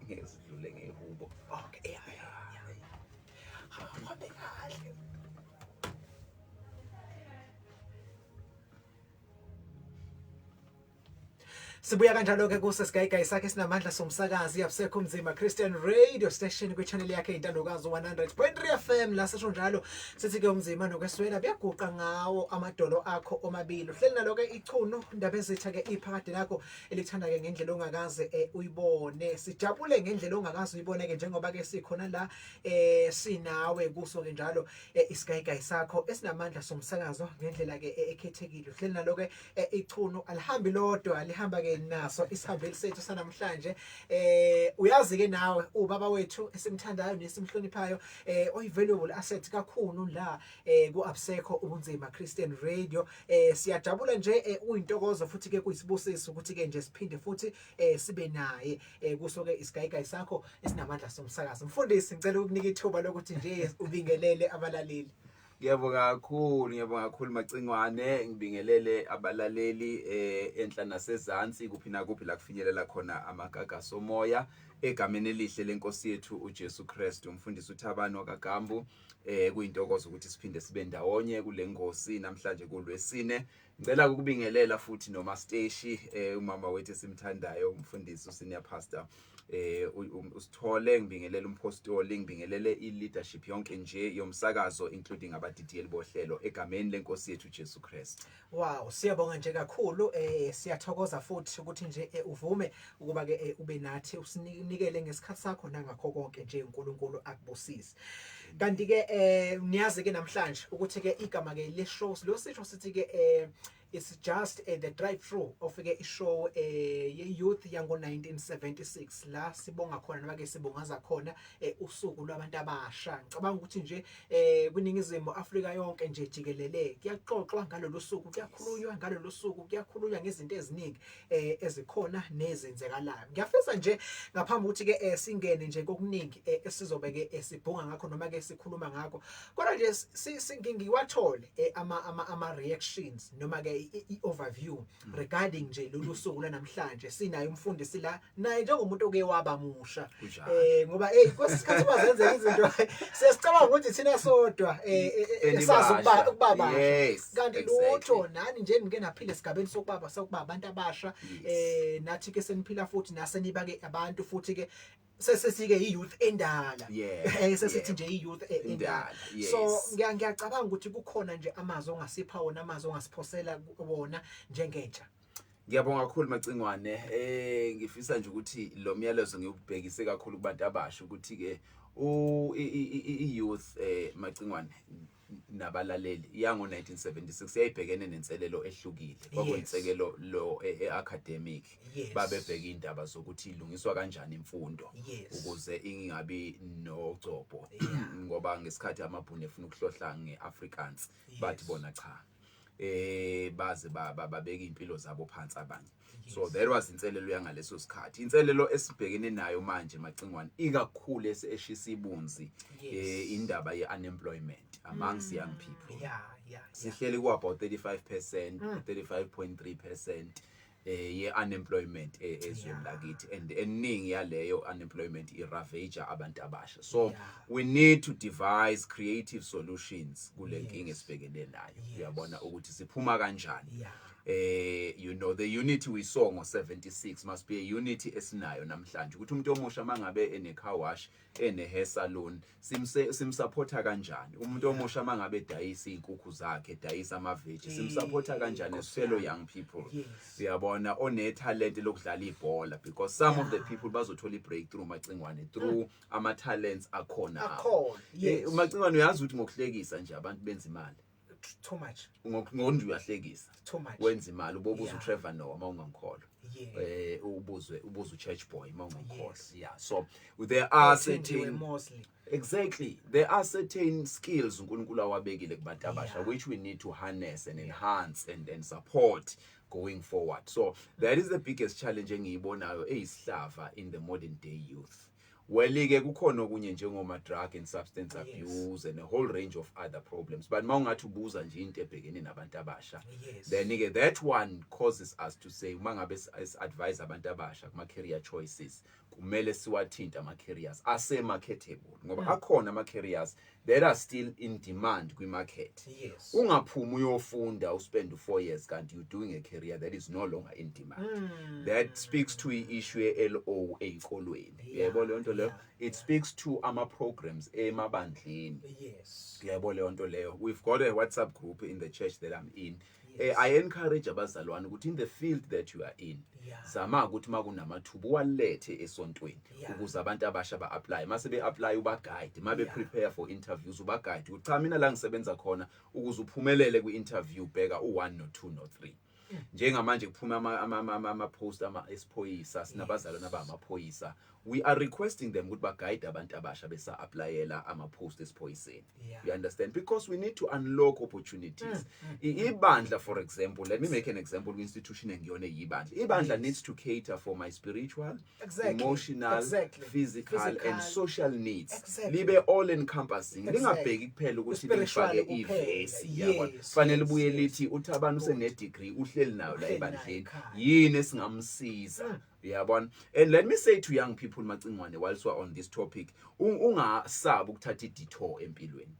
ngezidlule ngehubo. Okay, hambe kahle. Sibuya kanjalo ke kusesigayigayi sakhe sinamandla somsakazi yabusekho umzimba Christian Radio Station kwi-channel yakhe intandokazi 100.3 FM la sisho njalo sithi ke umzimba nokweswela buyaguqa ngawo amadolo akho omabili uhleli nalo ke ichunu indaba ezitha ke iphakade lakho elithanda ke ngendlela ongakaze uyibone sijabule ngendlela ongakaze uyibone ke njengoba ke sikhona la sinawe kuso ke njalo isigayigayi sakho esinamandla somsakazo ngendlela ke ekhethekile uhleli nalo ke ichunu alihambi lodwa lihamba ke naso isihambeli sethu sanamhlanje uyazi ke nawe ubaba wethu esimthandayo nesimhloniphayo oyivaluable asset kakhulu la ku-Absekho ubunzima Christian Radio siyajabula nje uyintokozo futhi ke kuyisibusiso ukuthi ke nje siphinde futhi sibe naye kuso ke isigayigayi sakho esinamandla somsakazo mfundisi ngicela ukunika ithuba lokuthi nje ubingelele abalaleli. Ngiyabonga kakhulu Macingwane ngibingelele abalaleli enhla nasezantsi kuphi na kuphi la kufinyelela khona amagagasi omoya egameni elihle lenkosi yethu uJesu Kristu umfundisi uThabani kaGambu kuyintokozo ukuthi siphinde sibe ndawonye kule ngosi namhlanje kulwesine ngicela ukubingelela futhi noma Steshi umama wethu esimthandayo umfundisi usenior pastor usithole ngibingelele umpostoli ngibingelele i-leadership yonke nje yomsakazo including abadidiyeli bohlelo egameni lenkosi yethu Jesu Kristu. Wow, siyabonga nje kakhulu siyathokoza futhi ukuthi nje uvume ukuba ke ube nathi usinikele ngesikhathi sakho nangakho konke nje uNkulunkulu akubusise. Kanti ke niyazi ke namhlanje ukuthi ke igama ke le shows lo sisho sithi ke it's just the drive through of ke ishow ye youth yango 1976 la sibonga khona noma ke sibongaza khona usuku lwabantu abasha ngicabanga ukuthi nje kwiningizimu Afrika yonke nje jikelele kuyaxoxwa ngalolu suku kuyakhulunywa ngalolu suku kuyakhulunywa ngezinto eziningi ezikhona nezenzekalayo ngiyafisa nje ngaphambi ukuthi ke singene nje kokuningi esizobe ke sibhonga ngakho noma ke sikhuluma ngakho kodwa nje singingiwathole ama reactions noma ke i-overview regarding nje lolu suku lanamhlanje sinayo umfundisi la naye njengomuntu oke waba musha ngoba kwesikhathi bazenza izinto sesicabanga ukuthi thina sodwa esazi ukubaba kanti lutho nani nje nike naphila esigabeni sokuba abantu abasha nathi ke seniphila futhi naseniba ke abantu futhi ke sesike i-youth endala sesithi nje i-youth endala so ngiyacabanga ukuthi kukhona nje amazwi ongasipha wona amazwi ongasiphosela wona njengentsha. Ngiyabonga kakhulu Macingwane ngifisa nje ukuthi lo myalezo ngiyubhekise kakhulu kubantu abasha ukuthi ke i-youth Macingwane nabalaleli yango 1976 yayibhekene nenselelo ehlukile kwakuyinsekelo lo eacademic babebheka indaba zokuthi ilungiswa kanjani imfundo ukuze ingabi nogcobo ngoba ngesikhathi amabhunu efuna ukuhlohla ngeAfrikaans bathi bona cha baze babeka impilo zabo phansi abanye so there was inselelo yangaleso sikhathi inselelo esibhekene nayo manje Macingwane ikakhulu eshisa ibunzi indaba ye-unemployment amongst young people sihleli ku about 35% 35.3% ye-unemployment ezweni lakithi and eningi yaleyo unemployment iravage abantu abasha so we need to devise creative solutions kule nkinga esibhekene nayo uyabona ukuthi siphuma kanjani you know the unity we saw ngo-76 must be a unity esinayo namhlanje ukuthi umuntu omusha mangabe ene-car wash ene-hair salon simsupporta kanjani umuntu omusha mangabe edayisa iy'nkukhu zakhe edayisa amaveji simsupporta kanjani as fellow young people uyabona one-talent lokudlala ibhola because some of the people bazothola i-breakthrough Macingwane through ama-talents akhona Macingwane uyazi ukuthi ngokuhlekisa nje abantu benza imali too much ngonje uyahlekisa too much wenza imali ubobuza uTrevor Noah mawungangikholwa ubuze uChurch Boy mawungangikholwa so there are certain exactly there are certain skills uNkulunkulu awabekile kubantu abasha which we need to harness and enhance and support going forward so that is the biggest challenge engiyibonayo eyisihlava in the modern day youth Well-ke kukhona okunye njengoma drug and substance abuse and a whole range of other problems. But mawungathi ubuza nje into ebhekene nabantu abasha. Then that one causes us to say mangabe advise abantu abasha kuma career choices kumele siwathinta ama careers ase marketable ngoba akhona ama careers that are still in demand kwi market. Ungaphuma uyofunda uspend 4 years kanti you doing a career that is no longer in demand. That speaks to issue LO ezikolweni. Yebo le nto leyo. It speaks to ama programs emabandleni. Yebo le nto leyo. We've got a WhatsApp group in the church that I'm in. I encourage abazalwane ukuthi in the field that you are in zama ukuthi makunamathuba walethe esontweni ukuze abantu abasha ba apply mase be apply uba guide mabe prepare for interviews uba guide ucha mina la ngisebenza khona ukuze uphumelele kwi interview bheka u1 no 2 no 3 njengamanje kuphuma ama post ama esiphoyisa sinabazalwane abamaphoyisa. We are requesting them ukuthi ba guide abantu abasha besa applyela ama post esiphoyiseni. You understand? Because we need to unlock opportunities. Ibandla, for example, let me make an example of institution engiyona ibandla. Ibandla needs to cater for my spiritual, emotional, physical and social needs. Libe all encompassing. Lingabheki kuphela ukuthi lifake ivesi yabona. Fanele buye lithi uthi abantu sene degree uhleli nayo la ebandleni. Yini esingamsiza? Yabona. And let me say to young people Macingwane whilst we're on this topic, ungasabi ukuthatha i-detour empilweni.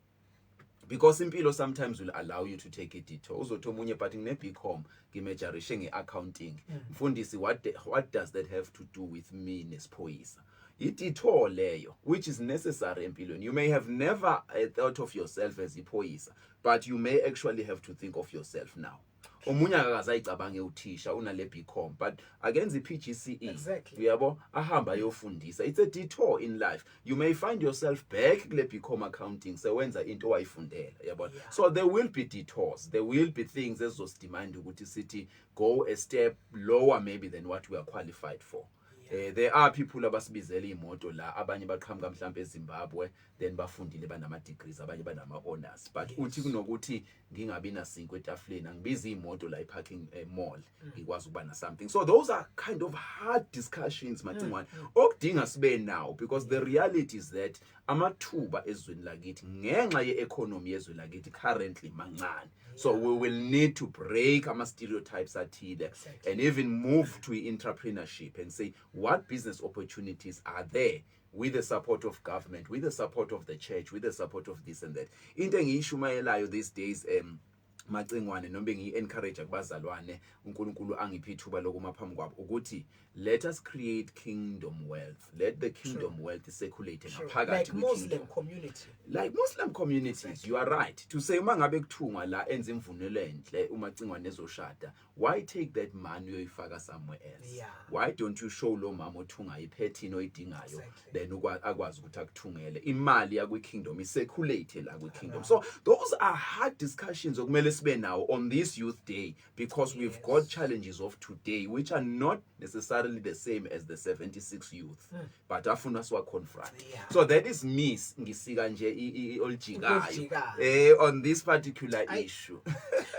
Because impilo sometimes will allow you to take a detour. Uzothi omunye but ngine BCom ngimajorishe ngeaccounting. Mfundisi what does that have to do with me nesiphoyisa? I-detour leyo which is necessary empilweni. You may have never thought of yourself as iphoyisa, but you may actually have to think of yourself now. Omunye akazayicabange uthisha unale BCom but agenza iPGCE uyabo ahamba ayofundisa. It's a detour in life. You may find yourself back kule BCom accounting sewenza into owayifundela yabona. So there will be detours, there will be things ezosdemand ukuthi sithi go a step lower maybe than what we are qualified for. There are people abasibizela imoto la abanye baqhamuka mhlambe eZimbabwe then bafundile banama degrees abanye banama honors but uthi kunokuthi ngingabi na 5 etafuleni angibiza imoto la iparking mall ngikwazi ukuba na something. So those are kind of hard discussions Macingwane okudinga sibe now because the reality is that amathuba ezweni lakithi ngenxa yeeconomy yezweni lakithi currently mancane. So we will need to break ama stereotypes athile and even move to entrepreneurship and say what business opportunities are there with the support of government, with the support of the church, with the support of this and that. Into engiyishumayelayo these days Macingwane noma ngi-encourage kubazalwane uNkulunkulu angiphi ithuba lokuma phambi kwabo ukuthi let us create kingdom wealth. Let the kingdom wealth circulate ngaphakathi like Muslim community. Like Muslim communities, you are right. To say uma ngabe kuthungwa la enza imvunulo enhle uMacingwane ezoshada, why take that money uyoyifaka somewhere else? Why don't you show lo mama othunga iphethini oyidingayo then akwazi ukuthi akuthungele imali yakwi kingdom circulate la kwi kingdom. So those are hard discussions okumele sibe now on this youth day because we've got challenges of today which are not necessarily the same as the 76 youth but afuna siwa confront. So that is me ngisika nje oljikayo on this particular issue.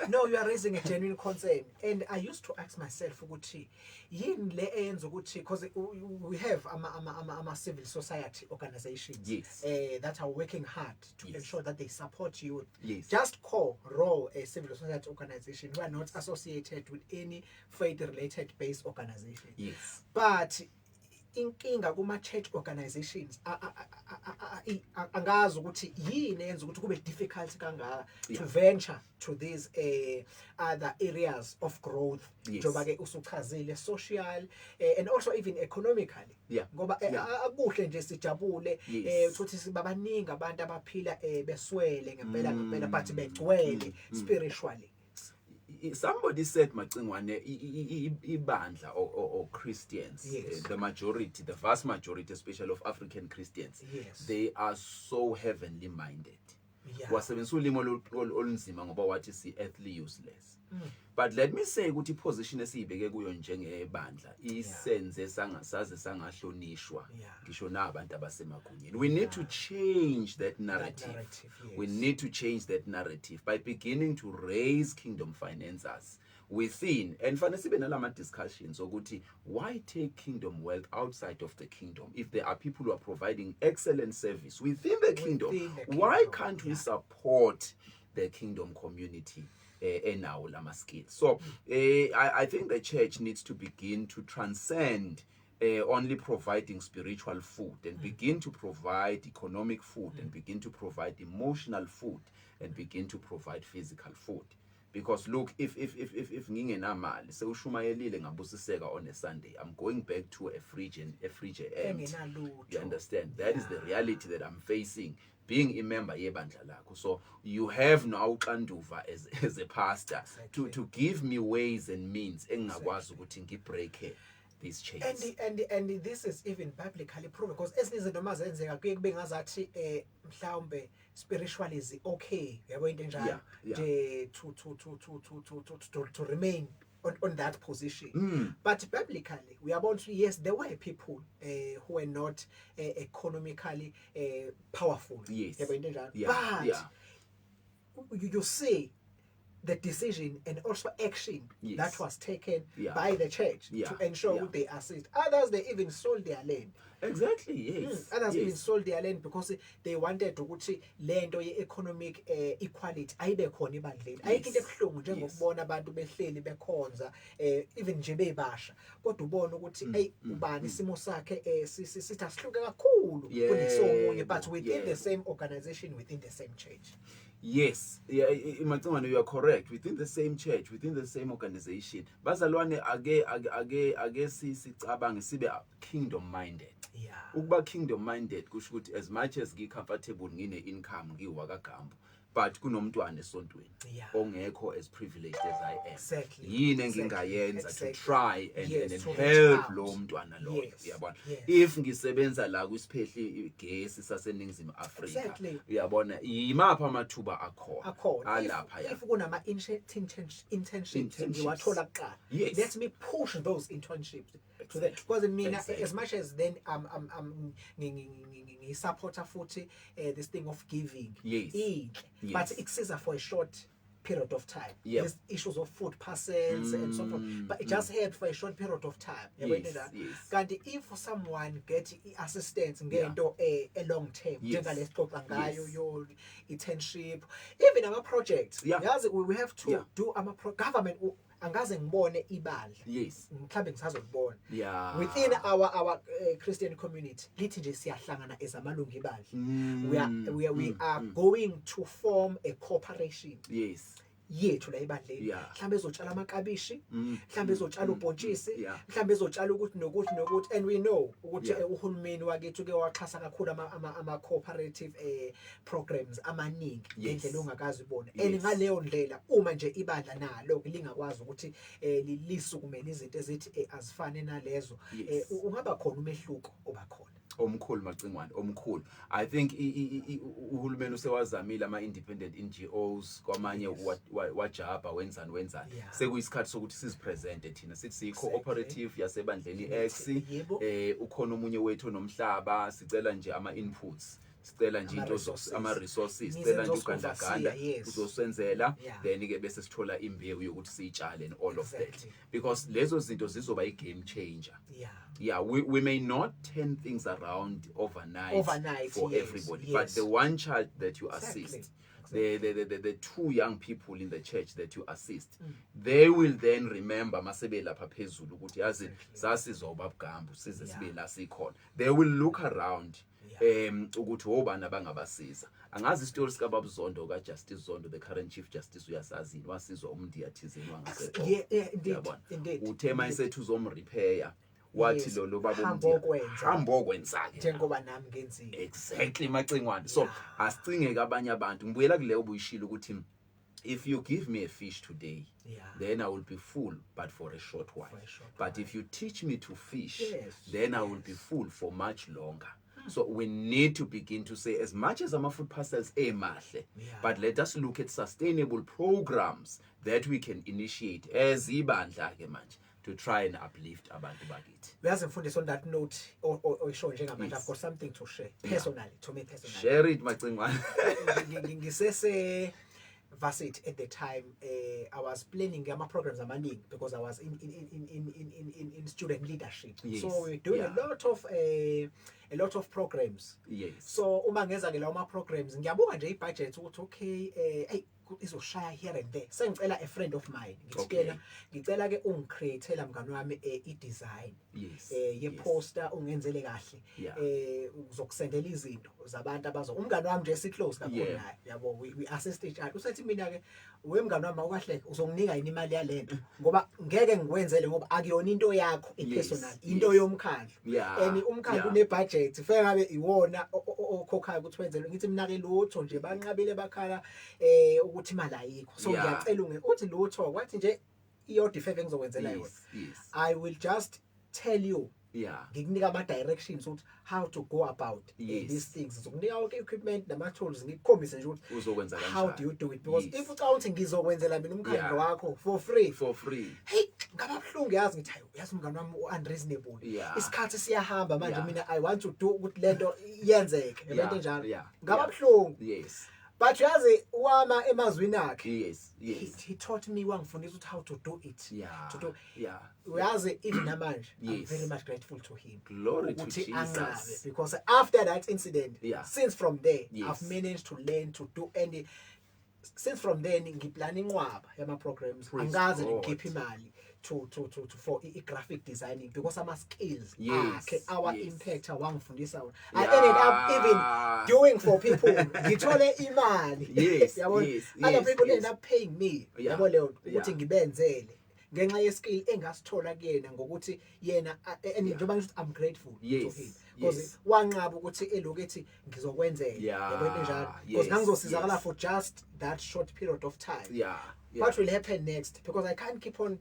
No, you are raising a genuine concern and I used to ask myself ukuthi yini le enza ukuthi because we have ama civil society organizations that are working hard to ensure that they support youth. Just call raw a civil society organization who are not associated with any faith related based organization. But inkinga kuma church organizations angazi ukuthi yini enza ukuthi kube difficult kangaka to venture to these other areas of growth njoba ke usuchazile social and also even economically ngoba akuhle nje sijabule ukuthi sibabaningi abantu abaphila beswele ngempela but begcwele spiritually. Somebody said Macingwane ibandla or Christians, the majority, the vast majority especially of African Christians, they are so heavenly minded. Wasebenzisa ulimo olunzima ngoba wathi si earthly useless. But let me say ukuthi position esiyibeke kuyo njengebandla isenze sangasaze sangahlonishwa ngisho nabantu abasemagunyeni. We need to change that narrative. We need to change that narrative by beginning to raise kingdom financiers within, and fanele sibe nalama discussions ukuthi why take kingdom wealth outside of the kingdom if there are people who are providing excellent service within the kingdom. Why can't we support the kingdom community enawo lama skills? So I think the church needs to begin to transcend only providing spiritual food and begin to provide economic food and begin to provide emotional food and begin to provide physical food. Because look, if ngingenamali sewushumayelile ngabusiseka on a Sunday, I'm going back to a fridge empty. You understand? That is the reality that I'm facing, being a member yebandla lakho. So you have now uxanduva as a pastor to give me ways and means engakwazi ukuthi ngibreak these chains. And this is even biblically proven, because ezinye izinto mazenzeka kuye kube ngazathi mhlawumbe spiritually is okay, yabo into enjalo nje to remain on that position. But biblically we are about to, yes, there were people who were not economically powerful, yabo into enjalo, but you see the decision and also action that was taken by the church to ensure they assist. Others, they even sold their land. Exactly, yes. Others even sold their land because they wanted to ukuthi land or economic equality ayibe khona ebandleni. Ayikho into ebuhlungu njengokubona abantu behleli bekhonza even nje bebasha, kodwa ubona ukuthi hey ubani isimo sakhe sithi asihluke kakhulu kunesomunye, but within the same organization, within the same church. Yes, Macingwane, you are correct. Within the same church, within the same organization, bazalwane age sicabange sibe kingdom minded. Ukuba kingdom minded kusho ukuthi as much as ngicomfortable ngine income ngiwa kaGambu, but kunomntwana esontweni ongekho as privileged as I am. Yini engingayenza to try and help lo mntwana loyo, uyabona? If ngisebenza la kwisiphehli igesi saseNingizimu Afrika, uyabona, yimapha amathuba akhona alapha if kunama internships ngiwathola kuqala, let me push those internships to that, because mina as much as then I'm supporter futhi this thing of giving, but it's for a short period of time. There's issues of food parcels and so forth, but it just helped for a short period of time. And if someone get assistance ngento a long term, njengalesixoxa ngayo your internship, even our projects, we have to do our government. Angaze ngibone ibandla mhlambe ngisazolibona within our Christian community lithi nje siyahlangana ezamalungu ibandla. We are going to form a corporation yethu la ebandleni, mhlambe ezotshala amakabishi, mhlambe ezotshala ubhontshisi, mhlambe ezotshala ukuthi nokuthi, and we know ukuthi uhulumeni wakithi ke waxhasa kakhulu ama cooperative programs amaningi ngendlela ongakazi ubone. And ngaleyo ndlela uma nje ibandla nalo lingakwazi ukuthi lisukumele izinto ezithi azifane nalezo, ungaba khona umehluko obakhona omkhulu Macingwane, omkhulu. I think uhulumeni usewazamile ama-independent NGOs kwamanye wajabha wenzani sekuyisikhathi sokuthi sizipresente thina sithi siyi-cooperative yasebandleni X, ukhona omunye wethu onomhlaba, sicela nje ama-inputs, sicela nje into ama-resources, sicela nje ugandaganda uzosenzela, then-ke bese sithola imbewu yokuthi siyitshale and all of that, because lezo zinto zizoba i-game changer. We may not turn things around overnight for everybody, but the one child that you assist, the two young people in the church that you assist, they will then remember masebe lapha phezulu ukuthi yazi sasizoba Gambu size sibe la sikhona. They will look around ukuthi obani abangabasiza. Angazi isitori sika Baba Zondo ka Justice Zondo, the current chief justice, uyasazini wasizwa uMndiya thizeni wangaseqo. Indeed. Uthema isethu zomrepair wathi lo baba uhambo okwenzake njengoba nami ngenzile. Exactly Macingwane. So asicingeke abanye abantu, ngibuyela kuleyo buyishilo ukuthi if you give me a fish today, then I will be full, but for a short while. But if you teach me to fish, then I will be full for much longer. So we need to begin to say, as much as our food parcels mahle, but let us look at sustainable programs that we can initiate as ibandla ke manje to try and uplift abantu bakithi. Uyazi mfundisi, on that note or show njengamanje, I've got something to share personally, to me personally. Share it Macingwane. Ngisese varsity at the time. I was planning my programs amaningi because I was in student leadership. Yes. So we're doing a lot of programs. Yes. So uma ngeza ke lawo ma programs ngiyabuka nje ibudget ukuthi okay hey izoshaya here and there. Sengicela a friend of mine ngicela ngicela ke ungicreatela mngani wami i-design. Yes. Ye poster ungenzele kahle. Uzokusendela izinto zabantu abazo umngani wami nje si-close kakhulu naye yabo we assist each other. Usethi mina ke wemngani wami awukahle uzonginika yini imali yalento ngoba ngeke ngikwenzele ngoba akuyona into yakho personal into yomkhandlu and umkhandlu une budget feke ngabe iwona okhokhayo ukuthi wenzele ngithi mina ke lutho nje banqabile bakhala ukuthi imali ayikho so ngiyacela uthi lutho kwathi nje iyo defect engizokwenzela yona I will just tell you ngikunika ama directions ukuthi how to go about these things ngizokunika wonke equipment nama tools ngikukhombise nje ukuthi uzokwenza kanjani how do you do it because if uca uthi ngizokwenzela mina umkhandlo wakho for free hey ngababhlungu yazi ngithi hayi yazi umngani wami unreasonable isikhathi siyahamba manje mina I want to do ukuthi lento yenzeke lento enjalo ngababhlungu but yazi wama emazwini akhe he taught me wangifundisa ukuthi how to do it to do uyazi even namanje I'm very much grateful to him glory to Jesus because after that incident since from there I've managed to learn to do any since from then ngiplan inqwaba yama programs angaze ngikhiphe imali to for graphic designing because ama skills our impact wangifundisa wona I ended up even doing for people ngithole imali yabona other people end up paying me yabo leyo ukuthi ngibenzele ngenxa yeskill engasithola kuyena ngokuthi yena njengoba ngithi I'm grateful to him because wanqaba ukuthi elokuthi ngizokwenzela yabona njalo because ngangizosizakala for just that short period of time what will happen next because I can't keep on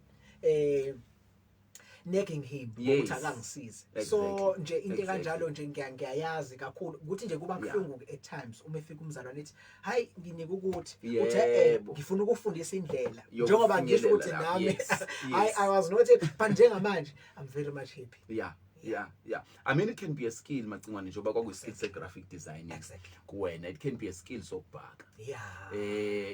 nagging him ukuthi akangisize so nje into kanjalo nje ngiyayazi kakhulu ukuthi nje kuba buhlungu at times uma efika umzalwane ethi hayi nginika ukuthi uthi ngifuna ukufundisa indlela njengoba ngisho ukuthi nami I was not but njengamanje I'm very much happy I mean it can be a skill Macingwane njengoba kwakuyiskill se-graphic designing kuwena it can be a skill sokubhaka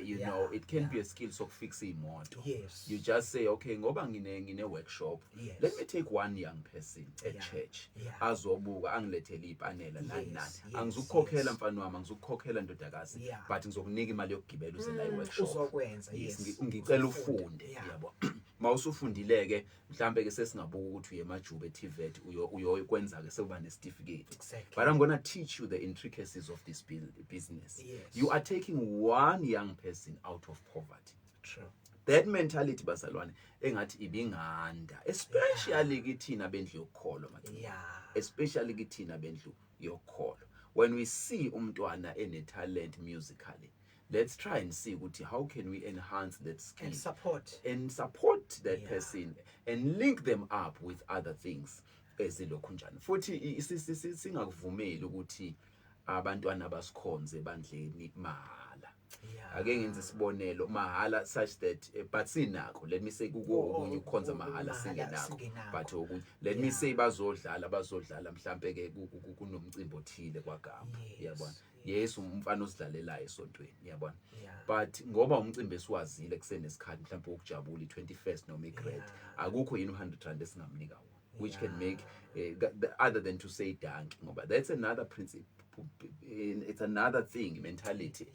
you know it can be a skill sokufixa imoto you just say okay ngoba ngine workshop let me take one young person at church azobuka angilethele ipanela nani angizukukhokhela mfana wami angizukukhokhela ndodakazi but ngizokunika imali yokugibela uze la workshop uzokwenza ngicela ufunde yabo mawusufundileke mhlambe ke sesingabuka ukuthi uye emajuba eTVET uyokwenza ke sekuba necertificate but I'm going to teach you the intricacies of this business you are taking one young person out of poverty that mentality bazalwane engathi ibinganda especially kithina bendlu yokukholo especially kithina bendlu yokukholo when we see umntwana ene talent musically let's try and see ukuthi how can we enhance that skill and support that person and link them up with other things ezilokhu njani futhi singakuvumeli ukuthi abantwana basikhonze bandleni mahala ake ngenze isibonelo mahala such that but sinako let me say kukunye ukukhonza mahala singenako but okunye let me say bazodlala mhlambe ke kunomcimbi othile kwaGambu yabona yes umfana osidlalelayo esontweni yabona but ngoba umcimbi esiwazile kusenesikhathi mhlambe ukujabula i21st noma igrade akukho yini 100 esingamnika wona which can make other than to say dank ngoba that's another principle it's another thing mentality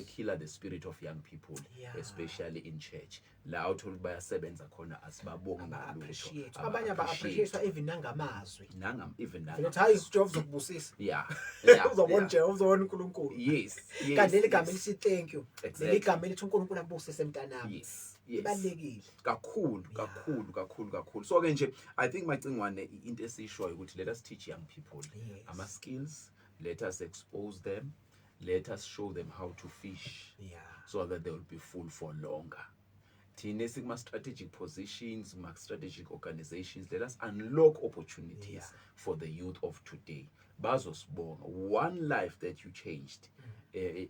killer the spirit of young people especially in church la uthola bayasebenza khona asibabonga ngalutho abanye appreciate even nangamazwi even hayi Jehova uzokubusisa uzobona Jehova uzobona uNkulunkulu kanti leligama elithi thank you leligama elithi uNkulunkulu abusise emntanami ibalekile kakhulu so ke nje I think Macingwane into esishoyo ukuthi let us teach young people ama skills let us expose them let us show them how to fish so that they will be full for longer thina sikuma strategic positions ma strategic organizations let us unlock opportunities for the youth of today bazosibonga one life that you changed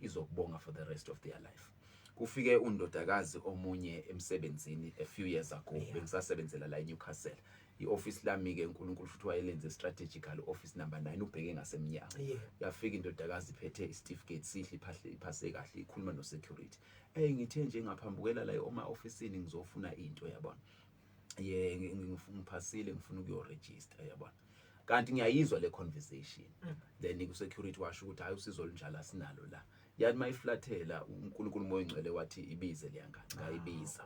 izokubonga for the rest of their life kufike undodakazi omunye emsebenzini a few years ago bengisasebenzela la eNewcastle i-office lami ke uNkulunkulu futhi wayelenze strategical office number 9 ubheke ngasemnyango yafika indodakazi iphethe icertificate sihle iphase kahle ikhuluma no security ngithe nje ngaphambukela la oma officeini ngizofuna into yabona ngiphasile ngifuna ukuyoregister yabona kanti ngiyayizwa le conversation then ku-security washo ukuthi hayi usizo olunjalo asinalo la yathi mayiflathela uNkulunkulu moya ingcwele wathi ibize leyangane ngayibiza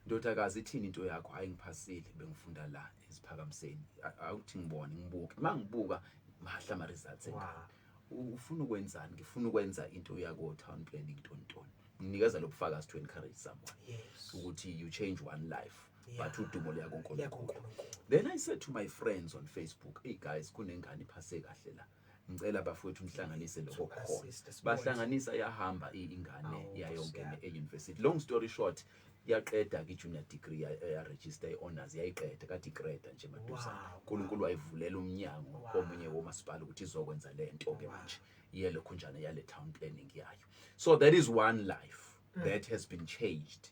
ndodakazi ithini into yakho hayi ngiphasile bengifunda la esiphakamiseni awuthi ngibone ngibuke mangibuka mahla ama results ufuna ukwenzani ngifuna ukwenza into yako town planning tontoni nginikeza lobufakazi to encourage someone ukuthi you change one life but udumo liyako uNkulunkulu. Then I said to my friends on Facebook, hey guys kunengane iphase kahle la ngicela bafowethu nihlanganise lokho khona bahlanganisa yahamba ingane yayonke e-university. Long story short yaqeda ke junior degree ya register honors yayiqeda kade igrade nje maduzana uNkulunkulu wayivulela umnyango komunye womasipala ukuthi izokwenza lento ke manje yelo khunjana yale town planning yayo. So that is one life that has been changed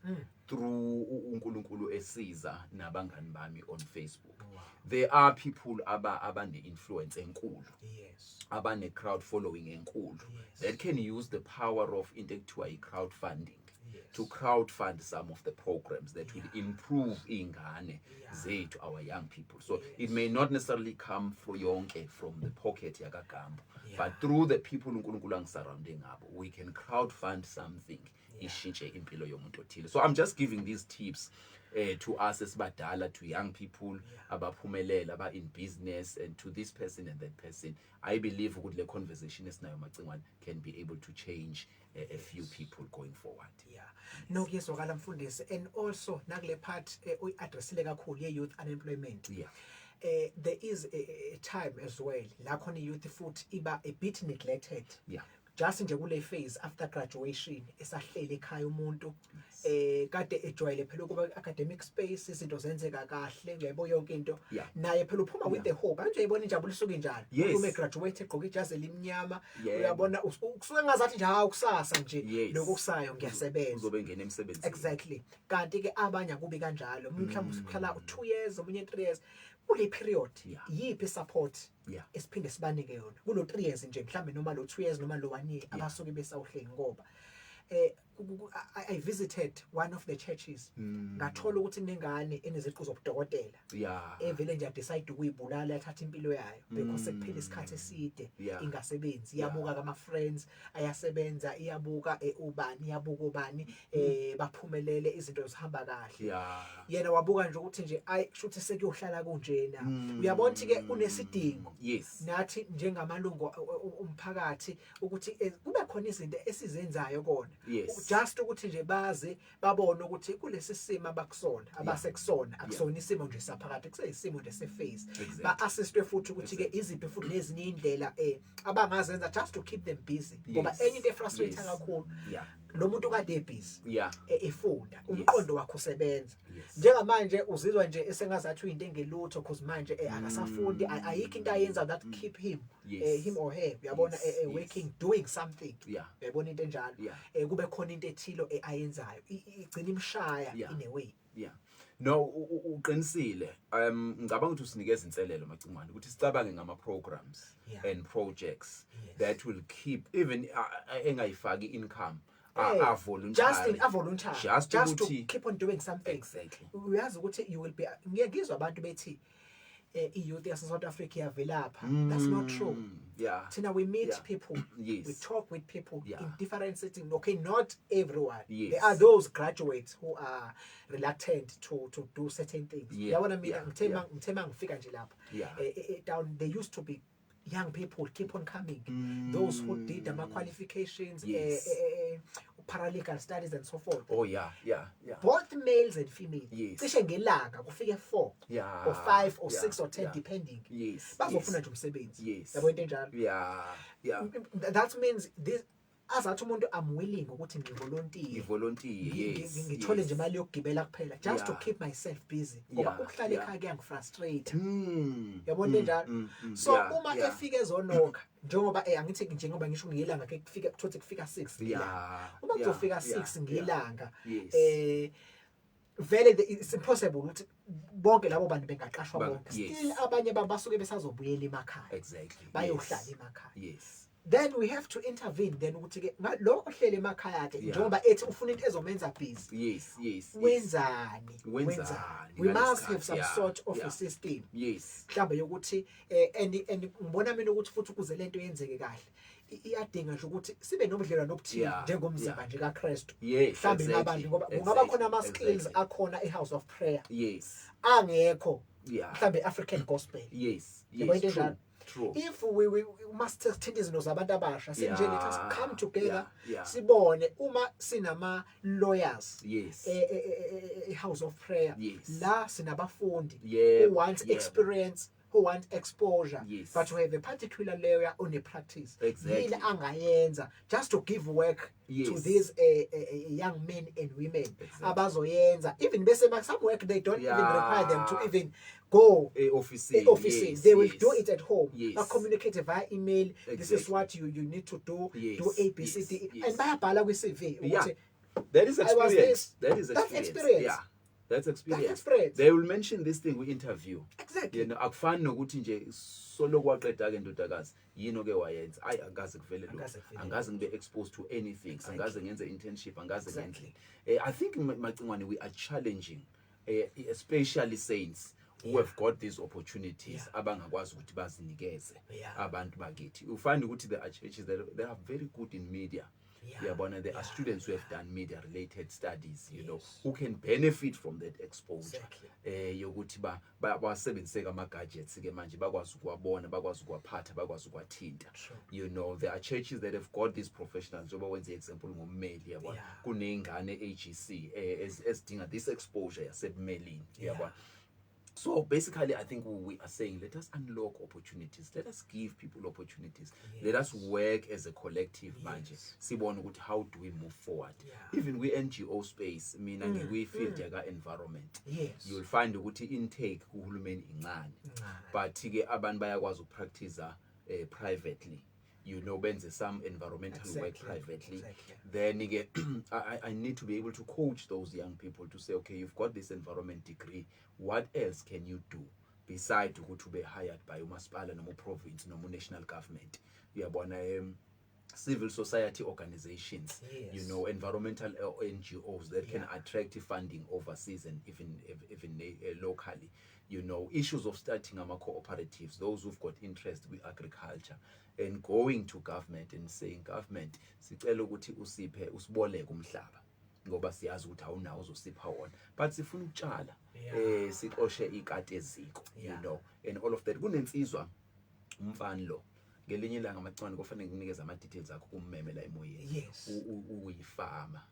through uNkulunkulu esiza nabangani bami on Facebook. There are people abane influence enkulu. Abane crowd following enkulu that can use the power of intellectual crowdfunding to crowdfund some of the programs that will improve ingane zethu, our young people. So it may not necessarily come from yonke from the pocket yaka Gambu, but through the people uNkulunkulu surrounding abo we can crowdfund something ishintshe impilo yomuntu othile. So I'm just giving these tips to us esibadala, to young people abaphumelela aba in business, and to this person and that person. I believe ukuthi le conversation esinayo Macingwane can be able to change a few people going forward. No kuyezwakala mfundisi, and also nakule part uyi-addressile kakhulu ye-youth unemployment. There is a time as well la khona i-youth futhi iba a bit neglected. Just nje kule phase after graduation esahlele ekhaya umuntu kade ejwayele phela ukuba academic space izinto zenzeka kahle uyayibona yonke into naye phela uphuma with the hope manje uyayibona injabulo isuke njalo uma graduate egqoka ijazi elimnyama uyabona kusuke ngazathi nje hawu kusasa nje lokusayo ngiyasebenza uzobe ngene emsebenzini. Exactly. Kanti ke abanye akubi kanjalo mhlawumbe usikhala 2 years omunye 3 years kule period yipi support esiphinde sibanike yona kulo 3 years nje mhlambe noma lo 2 years noma lo 1 year abasuke besawuhleki ngoba I visited one of the churches ngathola ukuthi nengane eneziqu zobudokotela evele nje decide ukuyibulala yathatha impilo yayo because kuphela isikhathi eside ingasebenzi iyabuka kama friends ayasebenza iyabuka ubani iyabuka ubani baphumelele izinto zihamba kahle yena wabuka nje ukuthi nje ayishuthi sekuyohlala kunjena uyabona ukuthi ke unesidingo nathi njengamalungu umphakathi ukuthi kube khona izinto esizenzayo kona just ukuthi nje baze babone ukuthi kulesi simo abakusona abasekusona akusona isimo nje saphakathi kuseyisimo nje seface ba assistwe futhi ukuthi ke iziphi futhi nezinye indlela abangazenza just to keep them busy ngoba enye into efrustrating kakhulu lo muntu kade ebusy efunda umqondo wakhe usebenza njengamanje uzizwa nje esengazathi uyinto engelutho because manje akasafundi ayikho into ayenza that keep him him or her uyabona working doing something uyabona into enjalo kube khona into ethilo ayenzayo igcina imshaya in a way. No uqinisile ngicabanga ukuthi usinikeza inselelo Macingwane ukuthi sicabange ngama programs and projects that will keep even engayifaki income volunteer just to keep on doing something. Exactly. Uyazi ukuthi you will be ngiyakizwa abantu bethi i-youth yase South Africa yavelapha. That's not true. Tina, we meet people, we talk with people in different settings. Okay, not everyone. There are those graduates who are reluctant to do certain things. Yabona mina ngithema ngifika nje lapha down there used to be young people keep on coming, those who did the qualifications, paralegal studies and so forth. Both males and females. Cishe ngelanga kufike 4 or 5 or 6 or 10 depending. Bazofuna nje umsebenzi. Yabo into enjalo. That means this azathi umuntu I'm willing ukuthi ngivolunteer ngithole nje imali yokugibela kuphela just to keep myself busy ngoba ukuhlala ekhaya kuyangifrustrate yabona njalo. So uma efike ezonoka njengoba angithi njengoba ngisho ngiyelanga ke kufika kuthothi kufika 6 ngilanga uma kuzofika 6 ngilanga vele it's impossible ukuthi bonke labo bantu bengaqashwa bonke. Yes. Still abanye basuke besazobuyela emakhaya. Exactly. Bayohlala emakhaya. Yes. Then we have to intervene then ukuthi ke lo ohlele emakhaya ke njengoba ethi ufuna into ezomenza busy. Yes. Wenzani? We must have some sort of a system. Yes. Mhlawumbe yokuthi and ngibona mina ukuthi futhi ukuze lento yenzeke kahle iyadinga nje ukuthi sibe nobudlelwano obuthile njengomzimba nje kaKristu. Mhlawumbe nabantu ngoba kungaba khona ama skills akhona eHouse of Prayer. Yes. Angekho. Mhlawumbe African gospel. Yes. True. If we must thinta izinto zabantu abasha sinje let us come together sibone uma sinama lawyers House of Prayer la sinabafundi who want experience, who want exposure, but we have a particular lawyer on a practice yini angayenza just to give work to these young men and women abazoyenza even bese some work they don't even require them to even go offices. They will do it at home. Communicate via email. This is what you need to do. Do ABCD and bayabhala kwi-CV. That is experience. That's experience. Yeah. That's experience. They will mention this thing we interview. Exactly. You know, akufani nokuthi nje solo kwaqeda ke ndodakazi yini oke wayenza. Ay angaze kuvele lo. Angaze ngibe exposed to anything. Angaze ngenze internship, angaze ngenhle. I think Macingwane we are challenging especially saints who have got these opportunities abangakwazi ukuthi bazinikeze abantu bakithi. You find ukuthi there are churches that they are very good in media. But there are students who have done media related studies, you know, who can benefit from that exposure. Yokuthi basebenzise ama gadgets ke manje bakwazi ukuwabona, bakwazi ukuwaphatha, bakwazi ukuwathinta. You know, there are churches that have got these professionals. Njengoba wenze example ngommeli yabona. Kunengane AGC esidinga this exposure yasebumelini yabona. So basically, I think we are saying, let us unlock opportunities. Let us give people opportunities. Let us work as a collective manje. Sibone ukuthi how do we move forward? Even we NGO space, mina we field yaga environment. You'll find ukuthi intake kuhulumeni incane. But ke abantu bayakwazi ukupractice privately. You know, benze some environmental work privately. Then again, I need to be able to coach those young people to say, okay, you've got this environment degree. What else can you do besides to be hired by umasipala no province no national government? Civil society organizations, you know, environmental NGOs that can attract funding overseas and even locally. You know, issues of starting cooperatives, those who've got interest with agriculture, and going to government and saying, government, sicela ukuthi usiphe usiboleke umhlaba ngoba siyazi ukuthi awunawo uzosipha wona, but sifuna ukutshala siqoshe ikati eziko, you know, and all of that. Kunensizwa umfana lo ngelinye ilanga Macingwane kufanele nginikeze ama details akho kummeme la emoyeni uyifama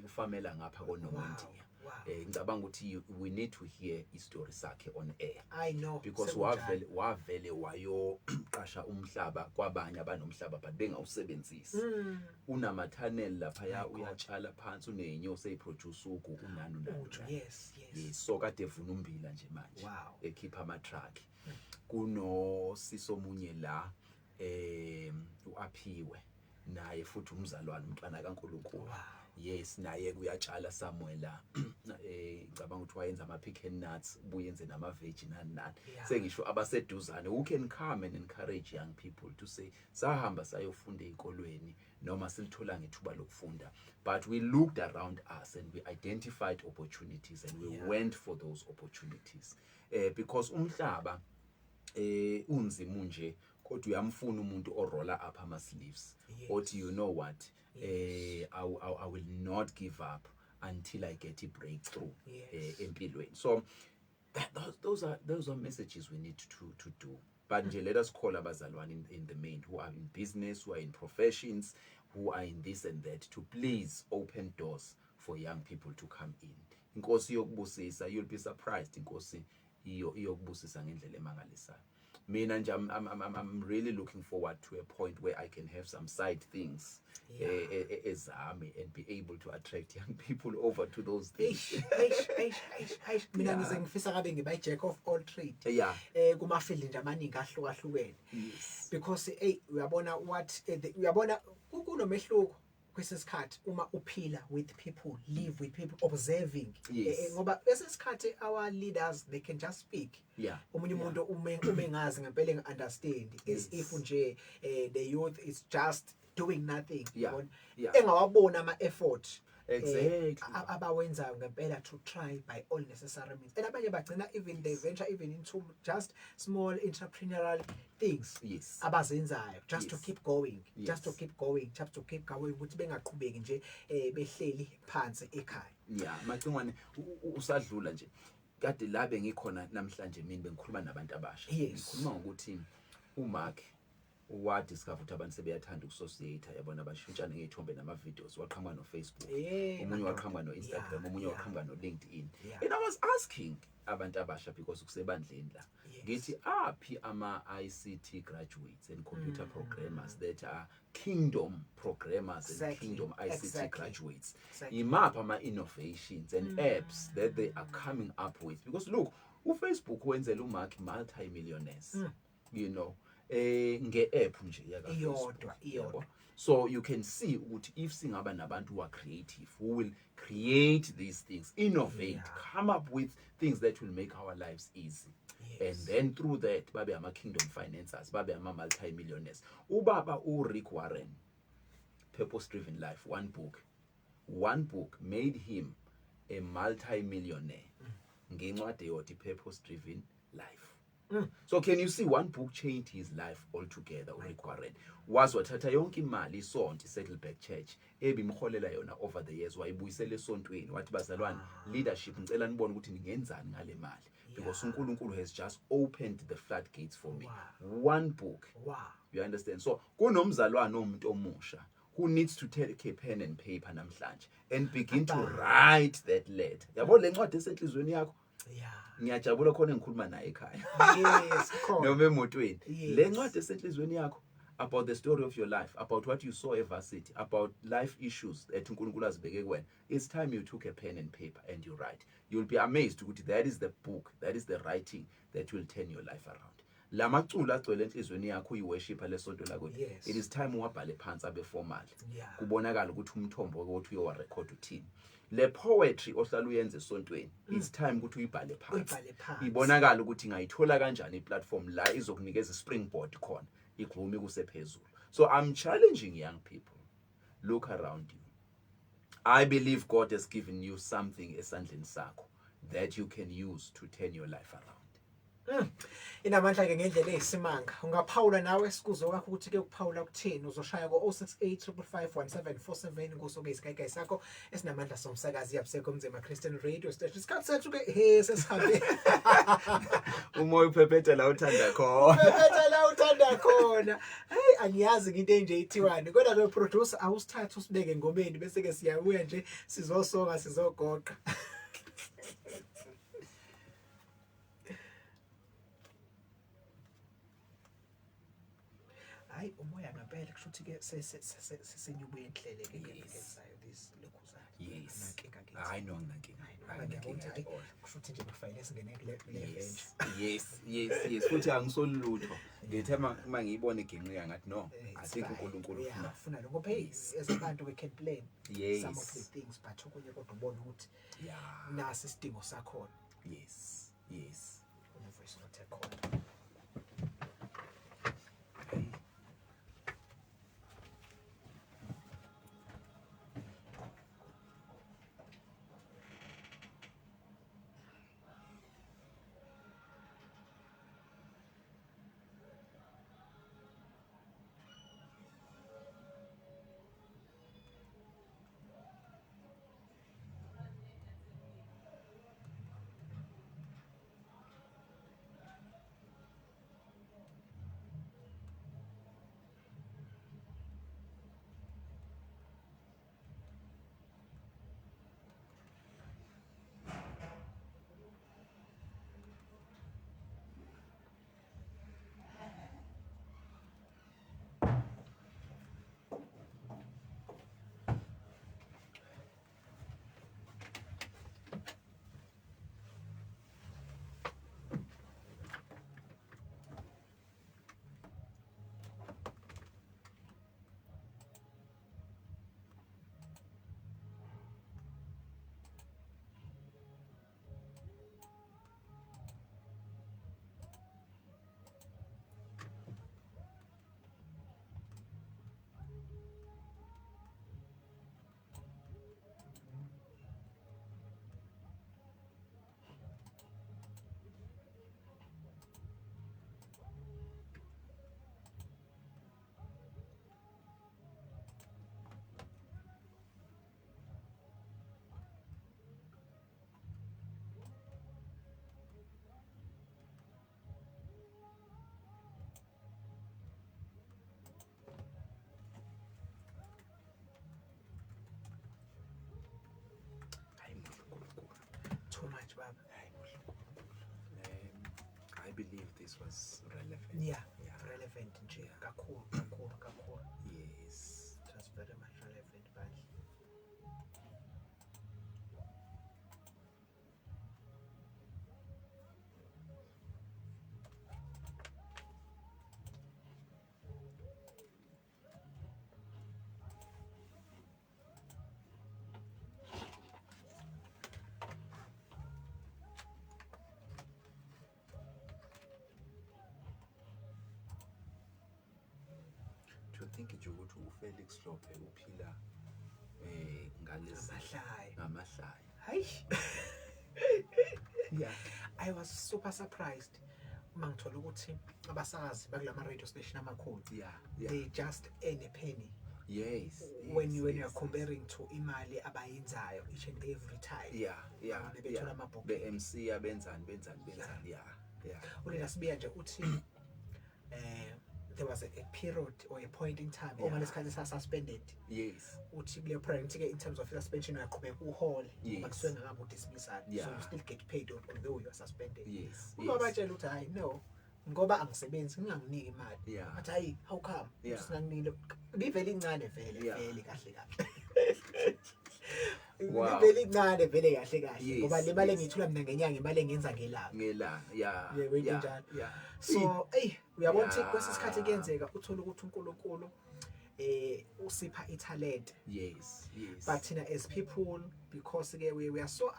ufamela ngapha koNomondiya. Ngicabanga ukuthi we need to hear history sakhe on air. I know, because wavele wayoqasha umhlaba kwabanye abanomhlaba but bengawusebenzisi. Unamathannel lapha uyatshala phansi unenyosi eziproduce ugu unani. Yes, so kade evuna umbila nje manje ekhipha ama truck. Kuno sisomunye la uaphiwe naye futhi umzalwane umntwana kaNkulunkulu. Yes, naye kuyatshala somewhere la. Ngicabanga ukuthi wayenza ama pecan nuts, buyenze nama veg nani. Sengisho abaseduzane who can come and encourage young people to say sahamba sayofunda ezikolweni noma silithola ngethuba lokufunda, but we looked around us and we identified opportunities and we went for those opportunities. Because umhlaba unzima nje kodwa uyamfuna umuntu orolla up ama sleeves othi you know what, I will not give up until I get a breakthrough empilweni. So those are messages we need to do. But nje let us call abazalwane in the main who are in business, who are in professions, who are in this and that, to please open doors for young people to come in. Inkosi yokubusisa, you'll be surprised. Inkosi iyokubusisa ngendlela emangalisayo. Mina nje I'm really looking forward to a point where I can have some side things ezami and be able to attract young people over to those things. Mina ngize ngifisa ngabe ngiba jack of all trade. Kuma field nje amaningi ahlukahlukene. Because uyabona what uyabona kunomehluko kwesesikhathi uma uphila with people, live with people, observing. Yes. Ngoba kwesesikhathi our leaders, they can just speak. Yeah. Omunye umuntu umengazi ngempela ngi-understand as if nje the youth is just doing nothing. Yeah. Yeah. Engawabona ama-effort Exactly. abawenzayo ngempela to try by all necessary means. And abanye bagcina even they venture even into just small entrepreneurial things. Yes. Abazenzayo just to Yes. keep going, Yes. just to keep going, just to keep going ukuthi bengaqhubeki nje behleli phansi ekhaya. Yeah, Macingwane usadlula nje. Kade la bengikhona namhlanje mina bengikhuluma nabantu abasha. Yes. Ngikhuluma ngokuthi uMark wadiscover ukuthi abantu sebeyathanda ukusociate yabona bashintshana ngezithombe nama videos waqhamuka no Facebook, omunye waqhamuka no Instagram, omunye waqhamuka no LinkedIn. And I was asking abantu abasha because kusebandleni la. Ngithi aphi ama ICT graduates and computer programmers that are kingdom programmers and kingdom ICT graduates. Imaphi ama innovations and apps that they are coming up with, because look, uFacebook wenzela uMark multi-millionaires. You know, nge-app nje yaka Iyodwa. So you can see ukuthi if singaba nabantu who are creative, who will create these things, innovate, come up with things that will make our lives easy. And then through that babe ama kingdom financiers, babe ama multi-millionaires. Ubaba Rick Warren, Purpose Driven Life, one book made him a multi-millionaire. Ngencwadi yothi Purpose Driven Life. So can you see, one book changed his life altogether. Rick Warren was wathatha yonke imali isonto Saddleback Church ebimholela yona over the years, wayibuyisela esontweni wathi bazalwane, leadership ngicela nibone ukuthi ningenzani ngale mali, because uNkulunkulu has just opened the floodgates for me. One book. Wow. You understand? So kunomzalwane umuntu omusha who needs to take a pen and paper namhlanje and begin to write that letter. Yabo le ncwadi esenhlizweni yakho. Ngiyajabula khona ngikhuluma naye ekhaya. Yes, noma emotweni. Le ncwadi esenhlizweni yakho about the story of your life, about what you saw evarsity, about life issues that uNkulunkulu azibeke kuwena. It's time you took a pen and paper and you write. You'll be amazed ukuthi that is the book, that is the writing that will turn your life around. La maculo agcwele enhlizweni yakho uyiworship lesonto lakho. It is time uwabhale phansi abe formal. Kubonakala ukuthi umthombo wokuthi uyowa record uthini. Le poetry ohlala uyenze esontweni, it's time ukuthi uyibhale phansi. Ibonakala ukuthi ngayithola kanjani iplatform la izokunikeza springboard khona igxumi kusephezulu. So I'm challenging young people, look around you. I believe God has given you something esandleni sakho that you can use to turn your life around. Inamandla ke ngendlela eyisimanga. Ungaphawula nawe sikuzo wakho ukuthi ke ukuphawula kuthini, uzoshaya ko 0685551747 kusuke isigayigay sakho esinamandla somsakazi yabusekho Mzima Christian Radio Station. Isikhathi sethu ke sesihambe. Umoya uphephetha la uthanda khona. Uphephetha la uthanda khona. Hey, angiyazi into enje ithiwani. Kodwa lo producer awusithatha usibeke ngomeni bese ke siyabuya nje sizosonga sizogoqa. Hayi umoya ngempela kusho ukuthi ke sesenyubuye enhlele ke ngezayo this lokhuzana. Yes. I know nginankinga. Hayi kusho ukuthi nje bafayile esingene kule bench. Yes. Futhi angisolutho. Ngithe mangiyibona iginqika ngathi no, asikho uNkulunkulu ufuna lo ngoba ezabantu we can plan some of the things, but okunye kodwa ubona ukuthi nasi isidingo sakho. Yes. Voice not ekhona. believe this was relevant. Yeah, relevant nje kakhulu. Yes. It was very much relevant, but Do you think nje ukuthi uFelix Lophe uphila ngalezi amahlaya. ngamahlaya? Hayi. Yeah. I was super surprised uma ngithola ukuthi abasakazi bakulama radio station amakhulu. Yeah. They just earn a penny. Yes. When you are comparing to imali abayenzayo each and every time. Yeah. Bethola amabhokisi. Be MC abenzani. Yeah. Ulena sibiya nje uthi there was a period or a point in time Yeah. lesikhathi suspended. Yes. Uthi kule parent in terms of suspension uyaqhubeka uhole Yes. kuswenga ngabe udismissal, Yeah. so you still get paid although you are suspended. Yes. Uma batshela ukuthi hayi no ngoba angisebenzi nginganginiki imali. Yeah. Athi hayi how come? Yeah. Singanginike ngivele incane Yeah. vele kahle. Wow. Ngivele incane vele kahle Yes, ngoba le mali yes. engiyithola mina ngenyanga imali engenza ngelanga. Ngelanga. Yeah. Yeah. So uyabona ukuthi kwesisikhathi kuyenzeka uthola ukuthi uNkulunkulu usipha italent. Yes. But thina as people, because we are so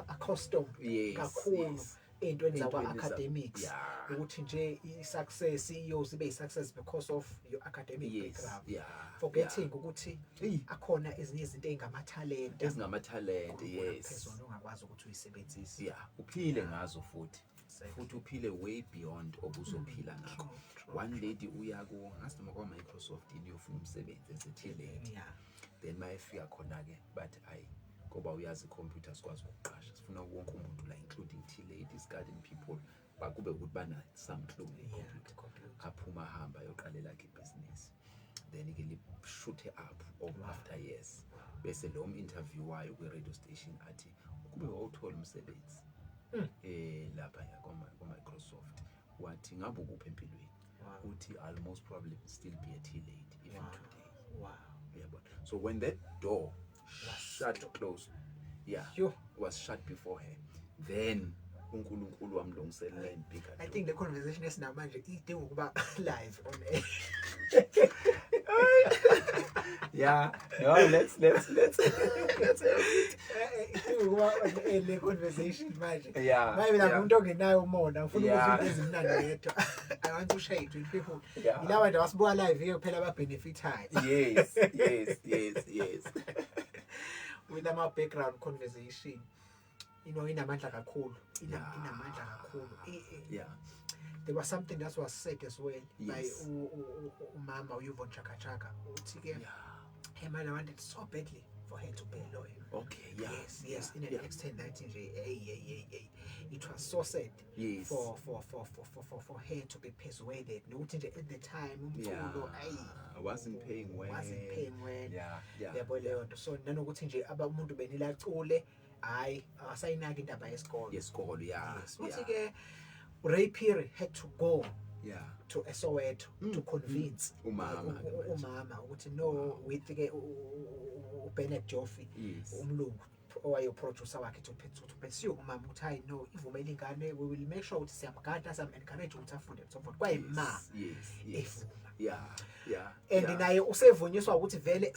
accustomed Yes, kakhulu yes. ey'ntweni zakwa Ey'ntweni za- academics Yeah. ukuthi nje i-success iyoze ibe i-success because of your academic Yes. background, Yeah. forgetting ukuthi Hey. akhona ezinye izinto ey'ngamatalent Ezingamatalent. Yes. phezulu ongakwazi ukuthi uyisebenzise. Yeah. Uphile ngazo futhi. Exactly. Futhi uphile way beyond obuzophila ngakho. True. One lady uya ku ngasema kwa Microsoft iyofuna umsebenzi esithile. Yeah. Then mayefika khona ke but ayi ngoba uyazi computer sikwazi ukuqasha sifuna wonke umuntu la including ladies garden people bakube ukuthi bana some clue computer. aphuma hamba yoqalela ke business then ke shoot up after years bese lo interview wayo ku radio station athi kube wawuthola umsebenzi lapha kwa Microsoft wathi ngabe ukuphi empilweni uthi I'll most probably still be a tea lady even today. Wow. Yeah, but so when that door shut closed, was shut before her, then uNkulunkulu wamlungiselela impika. I think the conversation esinamanje idinga ukuba live on air. Yeah, no, let's Le conversation manje. Yeah, Maybe yeah. umuntu ongenayo umona ufuna Yeah. ukuthi ezimnandi yedwa. I want to share it with people. Yeah. Ilawa nje wasibuka live ke kuphela aba benefitayo. Yes. With ama background conversation. Inamandla kakhulu. Inamandla kakhulu. Yeah. There was something that was said as well by Yes. umama uyuvo Chaka uthi ke her mother wanted so badly for her to be a lawyer. Okay, yeah. Yes, in an extent that it was so sad Yes. for her to be persuaded. Nokuthi nje at the time umculo wasn't paying well. Yeah. Yabo leyo nto. So nanokuthi nje umuntu benilacule hayi asayinaki indaba yesikole. Yesikolo, yeah. Yes. Uthi ke Ray Phiri had to go to Soweto to convince umama ukuthi no with ke Bennett Joffrey umlungu owayeproducer wakhe to pursue umama ukuthi hayi no ivumela ingane, we will make sure ukuthi siyamgada encourage ukuthi afunde so forth kwayima. Yes. Yeah. And naye usevunyiswa ukuthi vele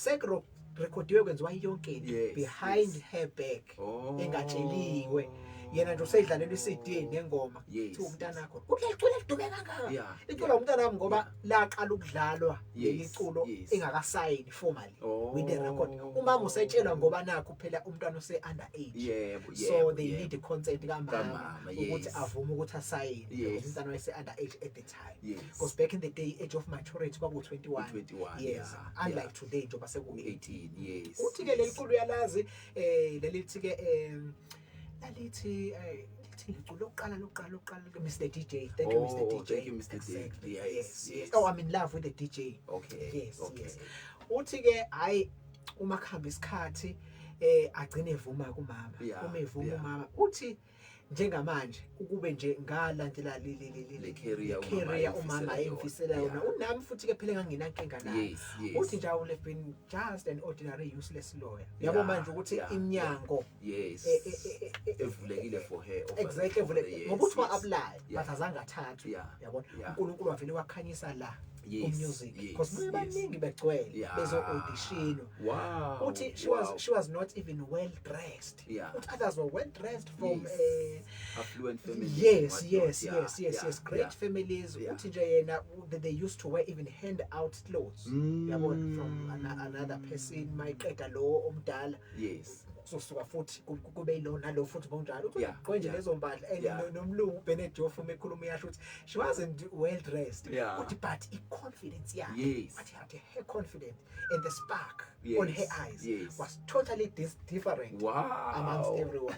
rekhodiwe kwenziwa yonke into behind her back engatsheliwe. Yena nje usedlalela iCD nengoma uthi umntana wakho ulecula lidume kangaka icula umntana wami ngoba laqala ukudlalwa leli culo engakasayini formally with the record. Umama usetshelwa ngoba nakho phela umntwana use underage, so they need the consent kamama ukuthi avume ukuthi asayine because umntana wayese underage at the time, because back in the day age of maturity kwaku 21. Yes, unlike today njengoba seku 18. Yes. Uthi ke leli culo uyalazi lelithi ke lithi liculo lokuqala Mr. DJ. Thank you Mr. DJ. Thank you Mr. DJ. Yes. Oh, I'm in love with the DJ. Okay. Yes. Uthi ke hayi uma kuhamba isikhathi agcine evuma kumama. Uma evuma umama uthi njengamanje ukube nje ngalandela le career umama ayemfisela yona unami futhi ke phela nganginankinga nayo uthi nje I have been just an ordinary useless lawyer yabo manje ukuthi iminyango evulekile for her exactly evulekile ngoba uthi wa-apply but azange athathwe yabona uNkulunkulu wavele wakhanyisa la music because baningi begcwele bezo audition uthi she was not even well dressed uthi others were well dressed from affluent families yes great families uthi nje yena they used to wear even hand out clothes yabona from another person mayiqeda lo omdala sosuka futhi kube ilona lo futhi bonjalo uthi konje lezo mpahla nomlungu Benedict Jofu ekhuluma yasho ukuthi she wasn't well dressed uthi but I confidence but her confidence and the spark on her eyes was totally different amongst everyone.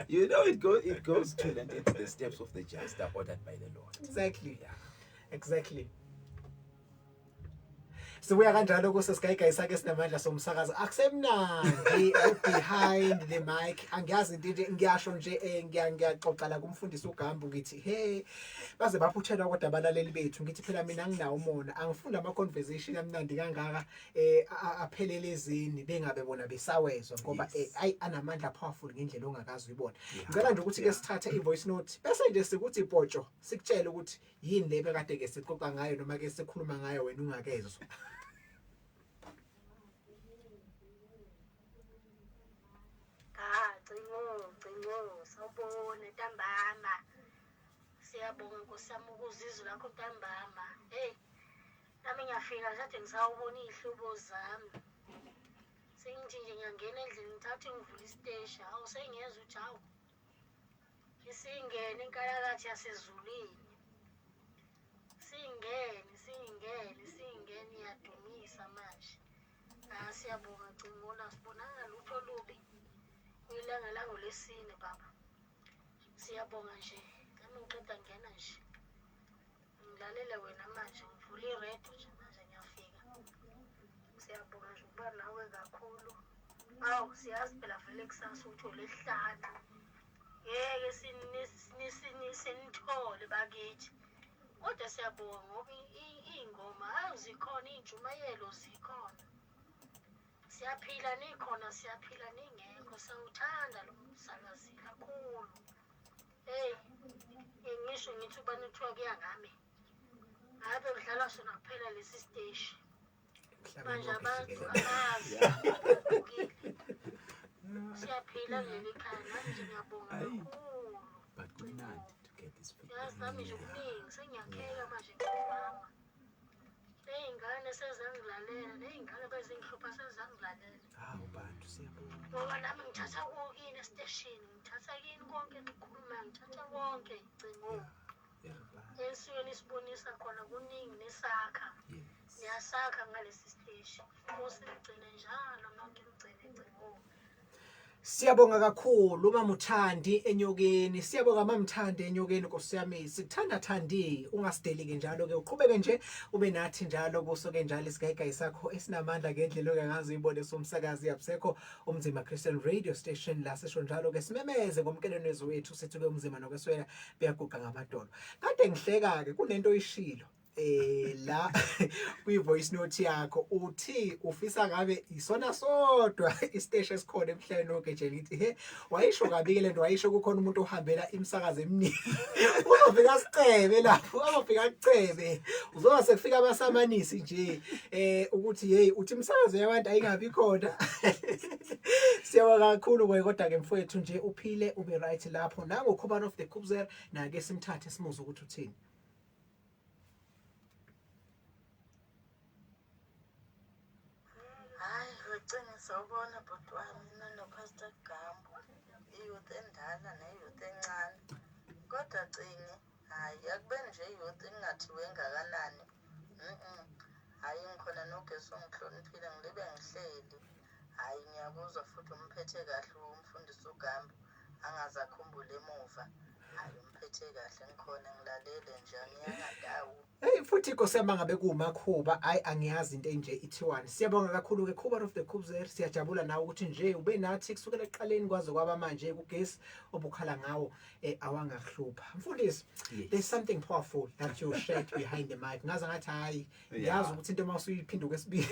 You know, it goes to lend into the steps of the just are ordered by the Lord. Exactly. So we are kanjalo kusesigayigayi sake sinamandla somsakazo akusemnandi behind the mic angiyazi into ngiyasho nje ngiyaxoxa la kumfundisi uGambu ngithi hey baze baphuthelwa kodwa abalaleli bethu ngithi phela mina nginawo umona angifunda ama conversation amnandi kangaka aphelelezini bengabe bona besawezwa ngoba ay anamandla powerful ngendlela ongakazi uyibona ngicela nje ukuthi ke sithathe ivoice note bese nje sikuthi ipotsho sikutshela ukuthi yini le bekade ke sixoxa ngayo noma ke sikhuluma ngayo wena ungakezwe. Sawubona ntambama siyabonga nkosami ukuzizwa lakho ntambama nami ngiyafika nje ngisawubona ihlubo zami sengithi nje ngiyangena endlini ngithathe ngivula isiteshi awu sengiyeza ukuthi hawu isingene inkalakathi yasezulwini singene iyadumisa manje siyabonga Ngcingona sibonanga lutho lubi ilanga lango lesine baba siyabonga nje nami ngiqeda ngena nje ngilalele wena manje ngivula iredio nje manje ngiyafika siyabonga nje ukuba nawe kakhulu awu siyazi phela vele kusasa uthi olesihlanu yeke sinithole bakithi kodwa siyabonga ngoba iy'ngoma zikhona iy'ntshumayelo zikhona siyaphila nikhona siyaphila ningekho sawuthanda lo msakazi kakhulu ngisho ngithi uba network yangami ngabe kudlalwa sona kuphela lesi siteshi manje abantu amazi siyaphila kuleli khaya nami nje ngiyabonga kakhulu but kumnandi to get this people yazi nami nje kuningi sengiyakheka manje ngibama ingane sezangilalela ney'ngane bezingihlupha sezangilalela bantu siyabonga ngoba nami ngithatha kini esiteshini ngithatha kini konke ngikhuluma ngithatha konke Ngcingo ensukwini isibonisa khona kuningi nesakha niyasakha ngalesi siteshi Nkosi ngigcine njalo nonke ngigcine Ngcingo. Siyabonga kakhulu mamuthandi enyokeni siyabonga mamuthandi enyokeni Nkosi yami sikuthanda thandi ungasidelike njalo ke uqhubeke nje ube nathi njalo kusoke njalo isigayigayi sakho esinamandla ngendlela ongazi uyibone somsakazi yabusekho umzimba Christian radio station la sisho njalo ke simemeze ngomkelenizo wethu sithi ke umzimba nokweswela beyaguqa ngamadolo kade ngihleka ke kunento oyishilo la kwi voice note yakho uthi ufisa ngabe isona sodwa isiteshi esikhona emhlabeni wonke nje lithi he wayisho kabi lento wayisho kukhona umuntu ohambela imsakazo eminingi uzofika sicebe lapho uzofika kucebe uzoba sekufika abasamanisi nje ukuthi hey uthi imsakazo yabantu ayingabi khona siyabonga kakhulu kodwa ke mfowethu nje uphile ube right lapho nango Khubani of the Kubzer na ke simthathe simuze ukuthi uthini. Sawubona bhuti wami nopastor Gambu iyouth endala neyouth encane kodwa Cingi hayi akube nje iyouth engathiwe engakanani hayi ngikhona nogesi ongihloniphile ngilibe ngihleli hayi ngiyakuzwa futhi umphethe kahle umfundisi uGambu angaze akhumbule emuva Ngiphethe kahle ngikhona ngilalele nje angiyangandawo. Hey futhi kosema ngabe kumakhuba angiyazi into enje ithiwani. Siyabonga kakhulu ke Khuba of the Khubzer. Siyajabula nawe ukuthi nje ube nathi kusukela eqaleni kwaze kwaba manje kugesi obukhala ngawo awangahlupha. Mfundisi, there's something powerful that you shared behind the mic. Ngaza ngathi hayi ngiyazi ukuthi into mawusuyiphinda kwesibili.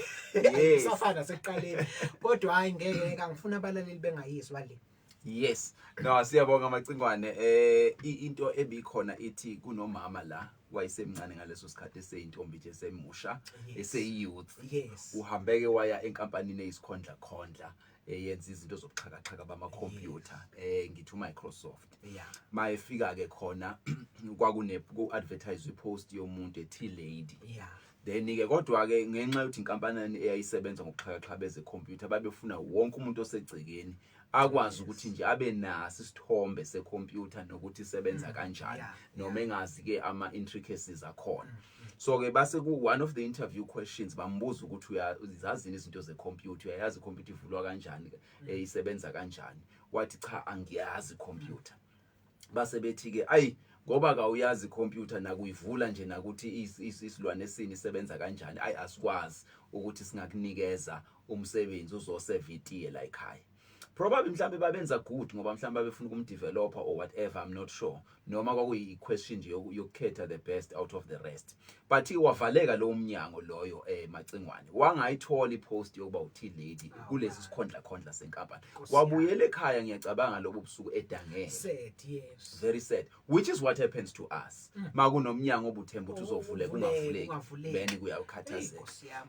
Safana seqaleni. Kodwa hayi ngeke ngifuna abalaleli bengayizwa le. Yes. No, siyabonga Macingwane. Into ebikhona ithi kunomama la wayesemncane ngaleso sikhathi eseyintombi nje semusha eseyiyouth. Yes. Uhambeke waya enkampanini eyisikhondla khondla yenza izinto zobuxhakaxhaka bama computer ngithi Microsoft. Yeah. Mayefika ke khona kwakune ku advertise ipost yomuntu ethi lady. Yeah. Then ke kodwa ke ngenxa yokuthi inkampani eyayisebenza ngokuxhakaxhaka beze computer babefuna wonke umuntu osegcekeni akwazi ukuthi nje abe naso isithombe secomputer nokuthi isebenza kanjani noma engazi ke ama intricacies akhona. So ke base ku one of the interview questions bambuza ukuthi uyazazi izinto ze-computer, uyayazi i-computer ivulwa kanjani isebenza kanjani. Wathi cha angiyazi i-computer. Base bethi ke ayi ngoba kawuyazi i-computer nakuyivula nje nakuthi isilwane esini isebenza kanjani ayi asikwazi ukuthi singakunikeza umsebenzi uzosevitiye la ekhaya. Probably mhlambe babenza good ngoba mhlambe bafuna ukumdeveloper or whatever, I'm not sure. Noma kwakuyi question nje yokukhetha the best out of the rest. But wavaleka lo umnyango loyo Macingwane. Wangayithola ipost yokuba uthi lady kulesi sikhondla khondla senkampani. Wabuyela ekhaya ngiyacabanga lobo busuku edangele. Sad, yes. Very sad. Which is what happens to us. Makunomnyango obuthemba ukuthi uzovuleka ungavuleki. Beni kuyakhathazeka.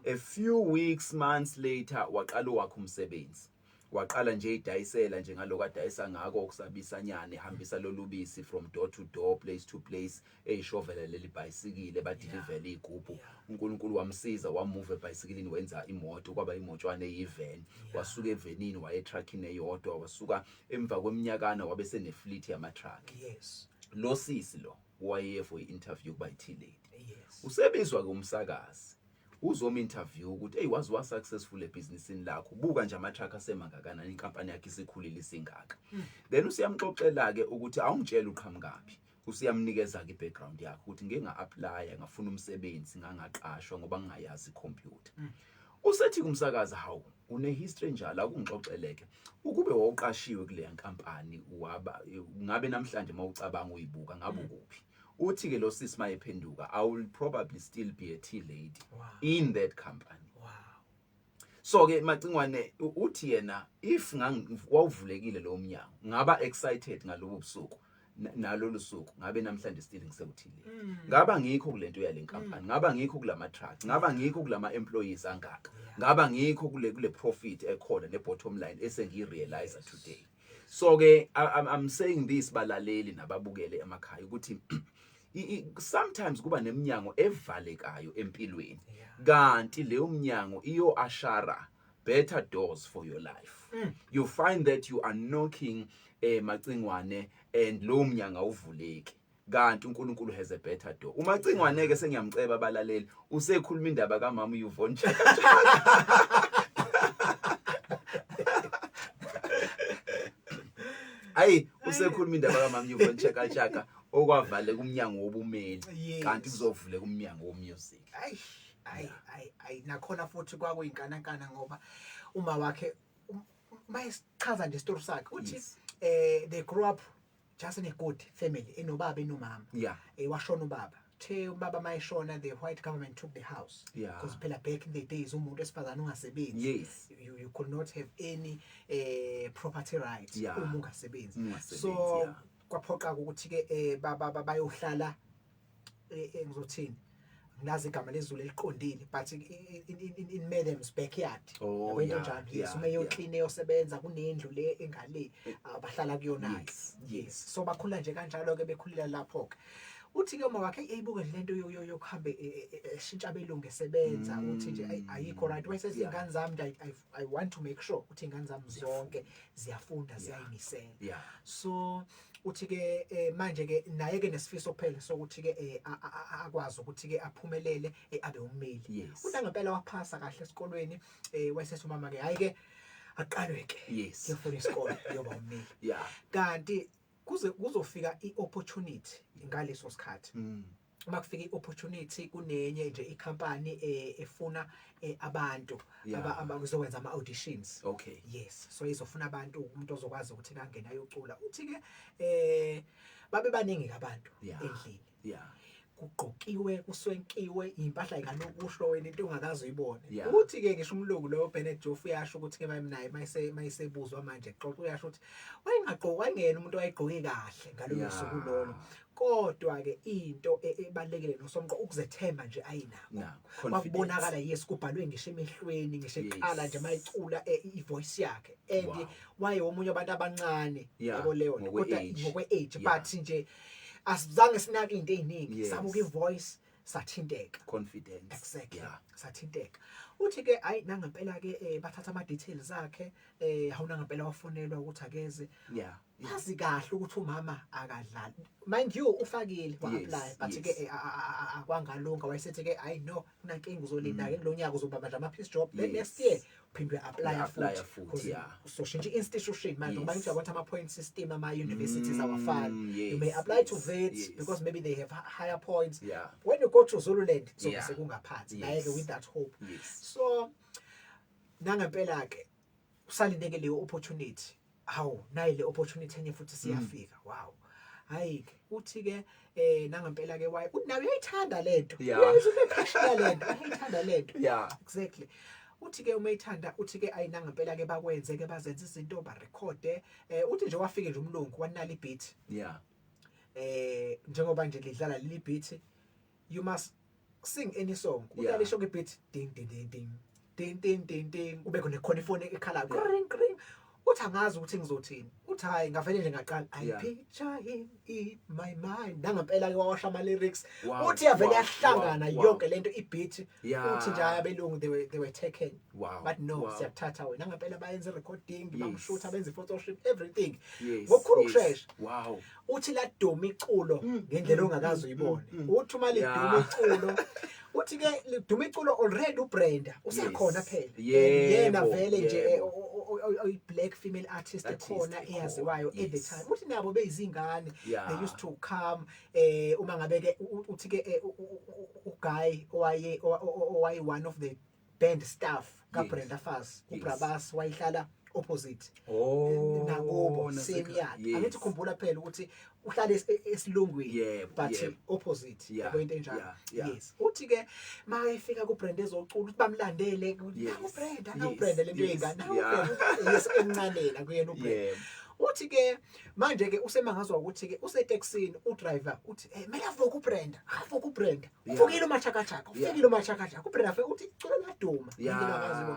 A few weeks, months later waqala wakhe umsebenzi. Waqala nje idayisela nje ngaloko adayisa ngako okusabisanyane hambisa lolubisi from door to door, place to place, eyishovela leli bicycle badeliver igubhu. uNkulunkulu wamsiza wamove ebicycleini wenza imoto kwaba imotshwane eyivan. Wasuka evenini waye truckini eyodwa, wasuka emva kweminyakana wabe sene fleet yama truck. Yes. Lo sisi lo waye for interview by T-Lady. Yes. Usebizwa kumsakazi. Uzoma interview ukuthi hey was successful ebusinessini lakho, buka nje ama truck asemangakana inkampani yakhe isikhulile singaka. Then usiyamxoxela ke ukuthi awungitshela uqhamukaphi, usiyamnikeza ke background yakhe ukuthi ngeke nga-apply ngafuna umsebenzi ngangaqashwa ngoba ngingayazi computer. Usethi kumsakazi hawu une history njalo akungixoxeleke ukube wawuqashiwe kule nkampani ngabe namhlanje mawucabanga uyibuka ngabe ukuphi. Uthi ke lo sisi mayephenduka I will probably still be a tea lady in that company. Wow. So ke Macingwane uthi yena if wawuvulekile lo mnyango ngaba excited ngalobo busuku nalolu suku ngabe namhlanje still ngisewuthile. Ngaba ngikho kulento yale nkampani, ngaba ngikho kulama trucks, ngaba ngikho kulama employees angaka, ngaba ngikho kule profit ekhona ne bottom line esengirealize today. So ke I'm saying this balaleli nababukele emakhaya ukuthi sometimes kuba neminyango evalekayo empilweni kanti leyo minyango iyo ashara better doors for your life. You find that you are knocking Macingwane and lo mnyango awuvuleki kanti uNkulunkulu has a better door. uMacingwane ke sengiyamceba abalaleli usekhuluma indaba kaMama uYvonne. Ayi usekhuluma indaba kaMama uYvonne chaka okwavaleka umnyango wobumeli kanti kuzovuleka umnyango womusic. Ay nakhona futhi kwakuyinkanakana ngoba uma wakhe mayesichaza nje story sakhe uthi they grew up just in a good family enobaba enomama. Washona ubaba. Ubaba mayeshona the white government took the house because phela back in the days umuntu esifazana ungasebenzi you could not have any property rights uma ungasebenzi. So kwaphoqa ukuthi ke bayohlala ngizothini ngazi igama lezulu eliqondile but in madam's backyard yabona njalo yes uma yoclean yosebenza kunendlu le engale abahlala kuyona. Yes so bakhula nje kanjalo ke bekhulela lapho ke uthi ke uma wakhe eyibuka lento yokuhambe eshintsha belungu esebenza uthi nje ayikho right wese izingane zami I want to make sure ukuthi ingane zami zonke ziyafunda ziyayimisela. So uthi ke manje ke naye ke nesifiso phela sokuthi ke akwazi ukuthi ke aphumelele abe ummeli. Ngempela waphasa kahle esikolweni wayesethi umama ke hayi ke aqalwe ke ngifuna isikole yoba ummeli. Kanti kuzofika i-opportunity ngaleso sikhathi uma kufika i-opportunity kunenye nje ikhampani efuna abantu abazokwenza ama-auditions. Okay. Yes, so izofuna abantu umuntu ozokwazi ukuthi kangena ayocula uthi ke babe baningi abantu endlini. Yeah. Kugqokiwe kuswenkiwe impahla ikanokusho wena into ongakazi uyibone. Yeah. Uthi ke ngisho umlungu lo Bennett Joff uyasho ukuthi ke bayimnaye mayisebuzwa manje xoxa uyasho ukuthi wayengaqoki wangena umuntu wayegqoke kahle ngalolu suku lolo. Kodwa ke into ebalekile nosomqo ukuzethemba nje ayinako. Wakubonakala yes kubhalwe ngisho emehlweni ngisho eqala nje mayicula ivoice yakhe and waye omunye abantu abancane yabo leyo kodwa ngokwe age but nje asizange sinake into eziningi sabuka ivoice sathinteka confidence exactly sathinteka uthi ke ayi nangempela ke bathatha ama details akhe awuna ngempela wafonelwa ukuthi akeze yazi kahle ukuthi umama akadlali mind you ufakile wa apply but ke akwangalunga wayesethi ke I know kunankinga uzolinda ke kulonyaka uzoba manje ama piece job then next year uphinde apply futhi so shintsha institution manje ngoba ngithi abantu ama point system ama universities awafani you may apply to vets because maybe they have higher points when you go to Zululand so sekungaphansi naye ke with that hope so nangempela ke usalindeke leyo opportunity hawu nayi le opportunity enye futhi siyafika wow hayi uthi ke nangempela ke waye uthi nawe uyayithanda lento uyayiphashela lento uyayithanda lento exactly uthi ke umayithanda uthi ke ayi nangempela ke bakwenze ke bazenza izinto ba record uthi nje wafike nje umlungu wanala ibeat njengoba nje lidlala leli beat you must sing any song uyalisho ke beat ding ding ding ding ding ding ding ding ube khona ikhonifoni ekhala ring ring uthi angazi ukuthi ngizothini uthi hayi ngavele nje ngaqala I picture him in my mind nangempela ke wawasha ama lyrics uthi yavele yahlangana yonke lento ibeat uthi nje abelungu they were taken but no siyathatha wena nangempela bayenza recording bamshutha benza photoshop everything ngokukhulu crash uthi la doma iculo ngendlela ongakazi uyibone uthi uma liduma iculo uthi ke liduma iculo already uBrenda usakhona phela yena vele nje black female artist ekhona eyaziwayo at the time uthi nabo beyizingane they used to come uma ngabe ke uthi ke uguy owaye one of the band staff kaBrenda Fassie uBrabas wayihlala opposite nakubo same yard angithi ukhumbula phela ukuthi uhlala esilungwini but opposite yabo into enjalo yes uthi ke mayefika kuBrenda ezocula ukuthi bamlandele uBrenda lento yengane yes emncanela kuyena uBrenda uthi ke manje ke usemangazwa ukuthi ke usetaxini udriver uthi mela avuka uBrenda avuka uBrenda uvukile umachakachaka ufikile umachakachaka uBrenda afike uthi cula laduma ngiyela ngazi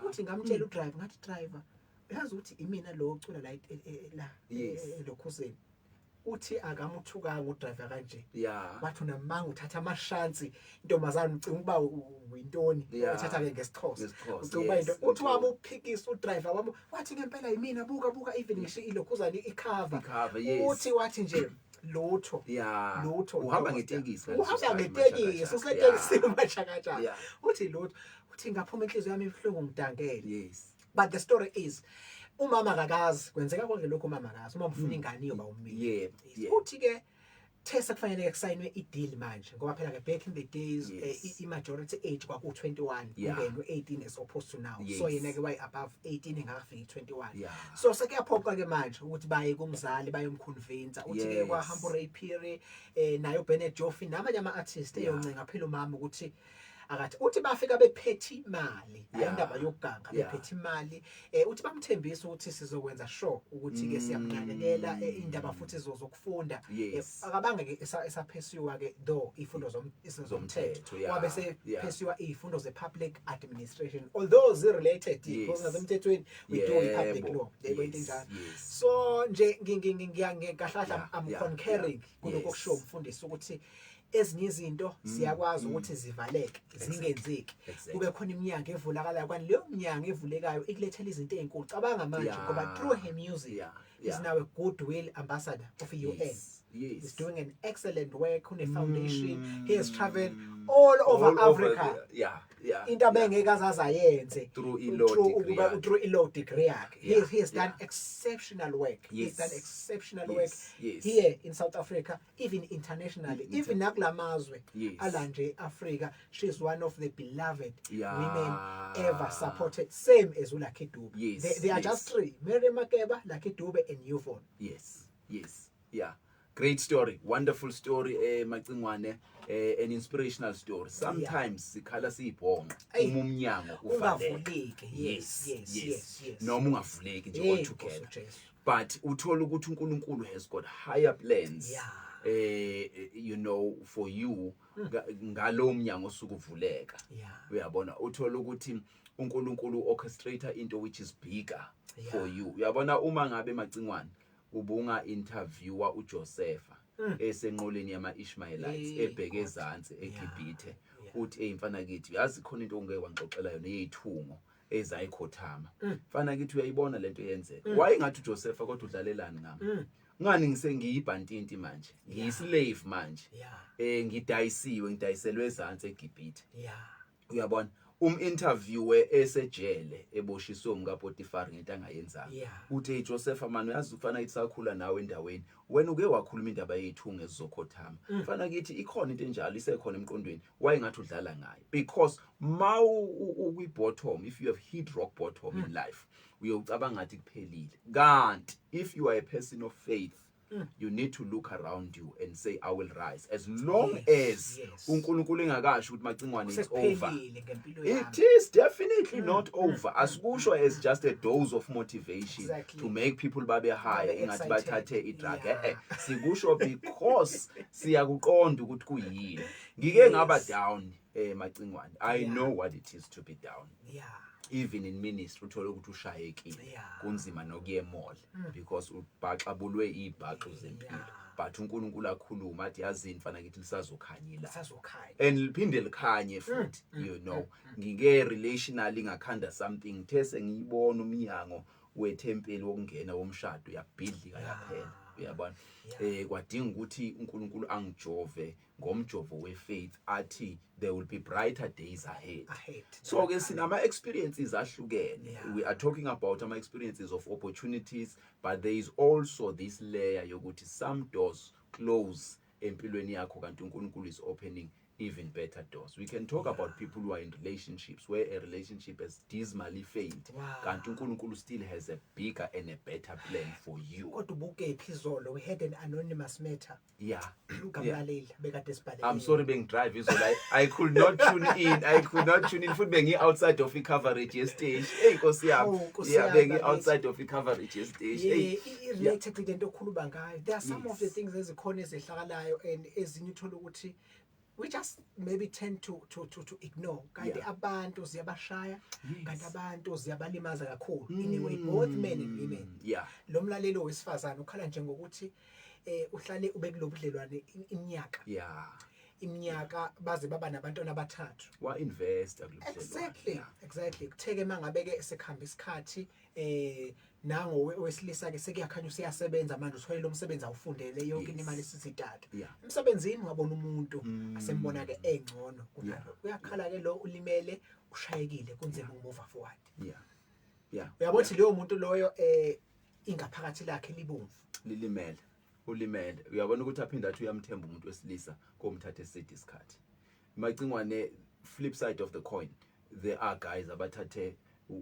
uthi ngamtshela udriver ngathi driver yazi ukuthi imina lo ocula la lokhuzeni uthi akamuthuka ngudriver kanje wathi unamanga uthatha amashansi intombazana ucinga uba uyintoni uthatha ke ngesixhosa ucinga uba into uthi wami uphikisa udriver wami wathi ngempela yimina buka even ngisho ilokhuzani icover uthi wathi nje lutho uhamba ngetekisi usetekisi umachakachaka uthi lutho uthi ngaphuma inhliziyo yami ebuhlungu ngidangele but the story is umama akakazi kwenzeka konke lokho umama akazi uma ufuna ingane yoba umini uthi ke Tesa kufanele kusayinwe i-deal manje ngoba phela ke back in the days i-majority age kwaku 21 ungene 18 as opposed to now so yena ke way above 18 engakafiki 21 so sekuyaphoqa ke manje ukuthi baye kumzali bayomconvince uthi ke kwahamba uRayphiri nayo Bennett Joff namanye ama artists eyoncenga phela umama ukuthi akathi uthi bafika bephethe imali ayindaba yokuganga bephethe imali uthi bamthembisa ukuthi sizokwenza sure ukuthi ke siyamnakekela indaba futhi zokufunda akabanga ke esaphesiwa ke though ifundo zomthetho wabe sephesiwa izifundo ze-public administration although related because ngazemthethweni we do i-public law yebo into enjalo so nje ngiyangikahlahla I'm concurring kuloko kusho umfundisi ukuthi ezinye izinto siyakwazi ukuthi zivaleke zingenzeki kube khona iminyango evulakalayo kwani leyo minyango evulekayo ikulethela izinto ezinkulu cabanga manje ngoba through her music is now a goodwill ambassador of UN he's doing an excellent work on a foundation he has traveled all over Africa Yeah, into yeah. abengeke azayenze Through i-law degree yakhe. He has done exceptional work. He's done exceptional work here in South Africa, even internationally, even nakulamazwe ala nje Africa. She's one of the beloved women ever supported, same as Lucky Dube. They are just three: Mary Makeba, Lucky Dube, and Yvonne. Yes, yeah. Great story, wonderful story, Macingwane, an inspirational story. Sometimes sikhala siyibhonga umnyango uvaleke. Yes. Noma ungavuleki nje altogether. But uthola ukuthi uNkulunkulu has got higher plans. You know, for you ngalo mnyango osukuvuleka. Uyabona uthola ukuthi uNkulunkulu orchestrator into which is bigger for you. Uyabona uma ngabe Macingwane ubunga interviewer uJosepha esenqoleni yama Ishmaelites ebheke ezantsi eGibhithe uthi mfana kithi yazi khona into ongeke wanxoxela yona yezithungo ezayikhothama mfana kithi uyayibona lento yenzeka wayengathi uJosepha kodwa udlalelani ngami ngani ngiyibhantinti manje ngiyislave manje ngidayiselwe ezantsi eGibhithe uyabona interviewe esejele eboshiswe umkaPotifar ngento angayenzanga uthi Joseph man uyazi ufana itsakhula nawe endaweni wena uke wakhuluma indaba yezithungo ezizokhothama ufana kithi ikhona into enjalo isekhona emqondweni wayengathi udlala ngayo because ukwi bottom, if you have hit rock bottom in life uyocabanga ngathi kuphelile kanti if you are a person of faith you need to look around you and say I will rise as long as uNkulunkulu engakasho ukuthi Macingwane is over. It is definitely not over. Asikusho as just a dose of motivation to make people babe higher ingathi bathathe idrug. Sikusho because siyakuqonda ukuthi kuyini. Ngike ngaba down Macingwane. I know what it is to be down. Even in ministry uthola ukuthi ushayekile kunzima nokuye mall because ubhaxabulwe ibhaxu zempilo but uNkulunkulu akhuluma athi yazini mfana kithi lisazokhanyila and liphinde likhanye futhi you know ngike relationally ngakhanda something these ngiyibona umnyango wethempeli wokungena womshado yabhidlika yaphela uyabona kwadinga ukuthi uNkulunkulu angijove ngomjovo wefaith athi there will be brighter days ahead. So ke sinama experiences ahlukene. We are talking about ama experiences of opportunities, but there is also this layer yokuthi some doors close empilweni yakho kanti uNkulunkulu is opening even better doors. We can talk about people who are in relationships where a relationship has dismally failed. Kanti uNkulunkulu still has a bigger and a better plan for you. Kodwa ubuke iphizolo, we had an anonymous matter. I'm sorry being drive izolo. I could not tune in. Futhi bengi outside of the coverage yesterday. Hey Nkosi yami. Bengi outside of the coverage yesterday. Related to into okhuluma ngayo. There are some of the things ezikhona ezehlakalayo and ezinye uthola ukuthi we just maybe tend to ignore. Kanti abantu ziyabashaya, kanti abantu ziyabalimaza kakhulu. Anyway, both men and women. Lo mlaleli wesifazana ukhala nje ngokuthi uhlale ube kulobudlelwane iminyaka baze baba nabantwana abathathu wa invest kulobudlelwane. Exactly kutheke mangabeke esikhamba isikhathi nango wesilisa ke sekuyakhanya usiyasebenza manje utholela umsebenzi awufundele yonke imali sisitata emsebenzini wabona umuntu asembona ke engcono kunalo uyakhala ke lo ulimele ushayekile kunzima ukumove forward uyabothi leyo muntu loyo ingaphakathi lakhe libomvu ulimele uyabona ukuthi aphinda athi uyamthemba umuntu wesilisa komthatha eside isikhathi Macingwane flip side of the coin there are guys abathathe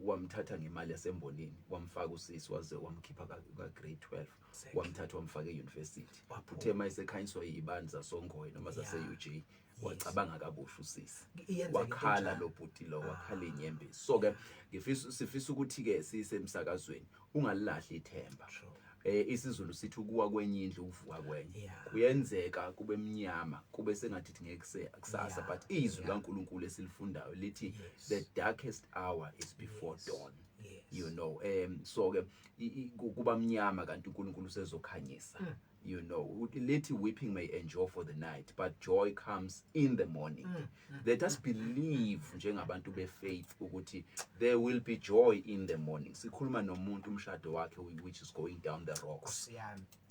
wamthatha ngemali yasembonini wamfaka usisi waze wamkhipha ka grade 12 wamthatha wamfaka euniversity uthe mayisekhanyiswa yibanza songoye noma sase UJ wacabanga kabusha usisi wakhala lo bhuti lo wakhala inyembezi so ke sifisa ukuthi ke sisemsakazweni ungalilahli ithemba isizulu sithi ukuwa kwenye indlu uvuka kwenye kuyenzeka kube emnyama kube sengathi ngeke kusasa but izwi kaNkulunkulu esilifundayo lithi the darkest hour is before dawn you know so ke kuba mnyama kanti uNkulunkulu sezokhanyisa you know lithi weeping may endure for the night but joy comes in the morning let us believe njengabantu befaith ukuthi there will be joy in the morning sikhuluma nomuntu umshado wakhe which is going down the rocks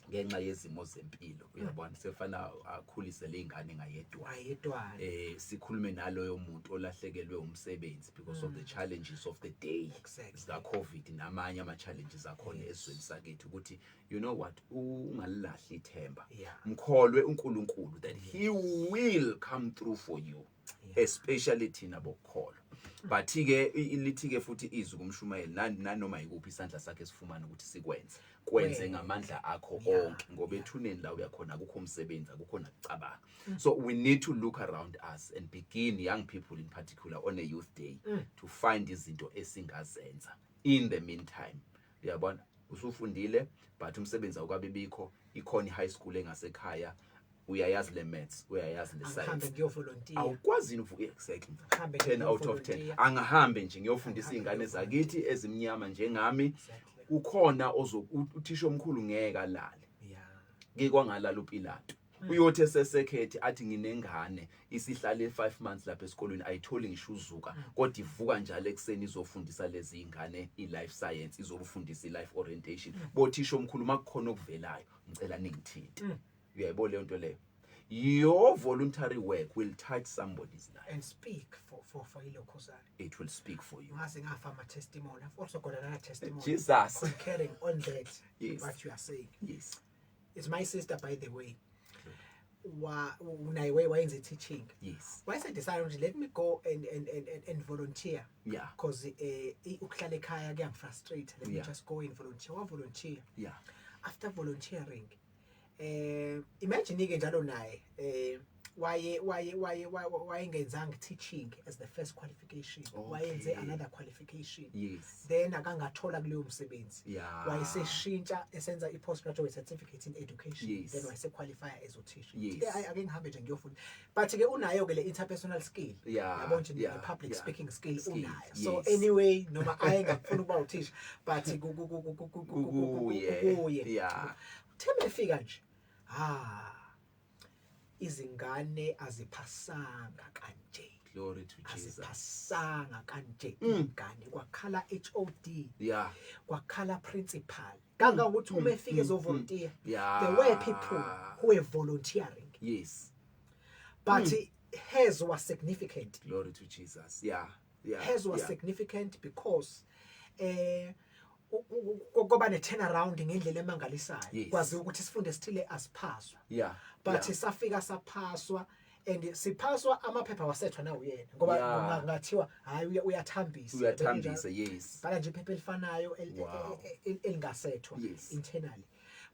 ngenxa yezimo zempilo uyabona sefana akhulise lezingane ngayedwa ayedwana sikhulume naloyo muntu olahlekelwe umsebenzi because of the challenges of the day sika COVID namanye ama challenges akhona ezweni sakethu ukuthi you know what ungalilahli ithemba mkholwe uNkulunkulu that he will come through for you especially thina bokholwa but ke lithi ke futhi izwi kumshumayeli nanoma ikuphi isandla sakhe sifumana ukuthi kwenze ngamandla akho onke ngoba ethuneni la uyakhona akukho umsebenzi akukho nakucabanga so we need to look around us and begin, young people in particular, on a youth day to find izinto esingazenza in the meantime. Uyabona usufundile but umsebenzi awukabibikho ikhona high school engasekhaya uyayazi le maths uyayazi le science angihambe ngiyovolunteer awukwazi exactly 10 out of 10 angihambe nje ngiyofundisa izingane zakithi ezimnyama njengami ukhona uthisha omkhulu ngeke alale ngikwangalala uPilato uyothi esesekhethi athi nginengane isihlale 5 months lapha esikolweni ayitholi ngisho uzuka kodwa ivuka njalo ekseni izofundisa lezi izingane i-life science izofundisa i-life orientation bothisha omkhulu makukhona okuvelayo ngicela ningithinte uyayibona le nto leyo. Your voluntary work will touch somebody's life and speak for ilokhosana. It will speak for you. Ngaze ngafa ama testimony. I've also got another testimony. Jesus. Concurring on that Yes. what you are saying. Yes. It's my sister, by the way. Wayenze teaching. Yes. Why I decided ukuthi let me go and volunteer. Yeah. Because ukuhlala ekhaya ke frustrated. Let me Yeah. just go and volunteer. Volunteer. Yeah. After volunteering, imagine ke njalo naye wayengenzanga teaching as the first qualification. Wayenze another qualification. Yes. Then akangathola kuleyo msebenzi. Yeah. Wayeseshintsha esenza i-postgraduate certificate in education. Yes. Then wayese-qualify as a teacher. Yes. Ake ngihambe nje ngiyofunda. But ke unayo ke le interpersonal skill. Yeah. Yabona nje Yeah. the public Yeah. speaking skill unayo. Yes. So anyway, noma ayengafuna ukuba uthisha, but yeah. Thembe efika nje. Izingane aziphasanga kanje. Glory to Jesus. Aziphasanga kanje ingane kwakhala HOD. Yeah. Kwakhala principal. Kanga ukuthi uma efike ezovolunteer. Yeah. There were people who were volunteering. Yes. But hers was significant. Glory to Jesus. Yeah. Yeah. Hers was significant because ngoba ne turnaround ngendlela emangalisayo kwazi ukuthi sifunde sithile asiphaswa but safika saphaswa and siphaswa amaphepha wasethwa na uyena ngoba ngathiwa hayi uyathambisa yes bala nje iphepha elifanayo elingasethwa internally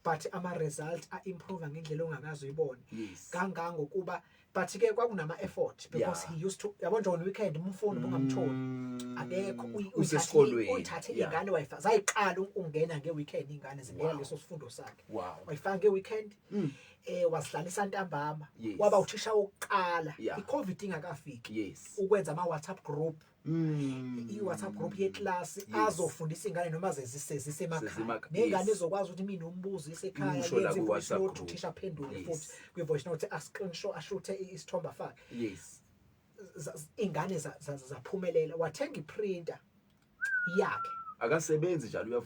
but ama results are improve ngendlela ongakazi uyibona kangangokuba but ke kwakunama effort because he used to yabona on weekend umfundi bungamtholi akekho uyithathe ingane wayifa zayiqala ukungena ngeweekend ingane zingena leso sifundo sakhe wayifaka ngeweekend wasihlalisa ntambama waba uthisha oqala iCovid ingakafiki ukwenza ama WhatsApp group i-WhatsApp group yeclass azofundisa ingane noma zisemakhaya nengane izokwazi ukuthi mina umbuzo isekhaya yenze voice note uthisha phendule futhi kwi-voice note a-screenshot ashuthe isithombe afake ingane zaphumelela wathenga iprinter yakhe akasebenzi njalo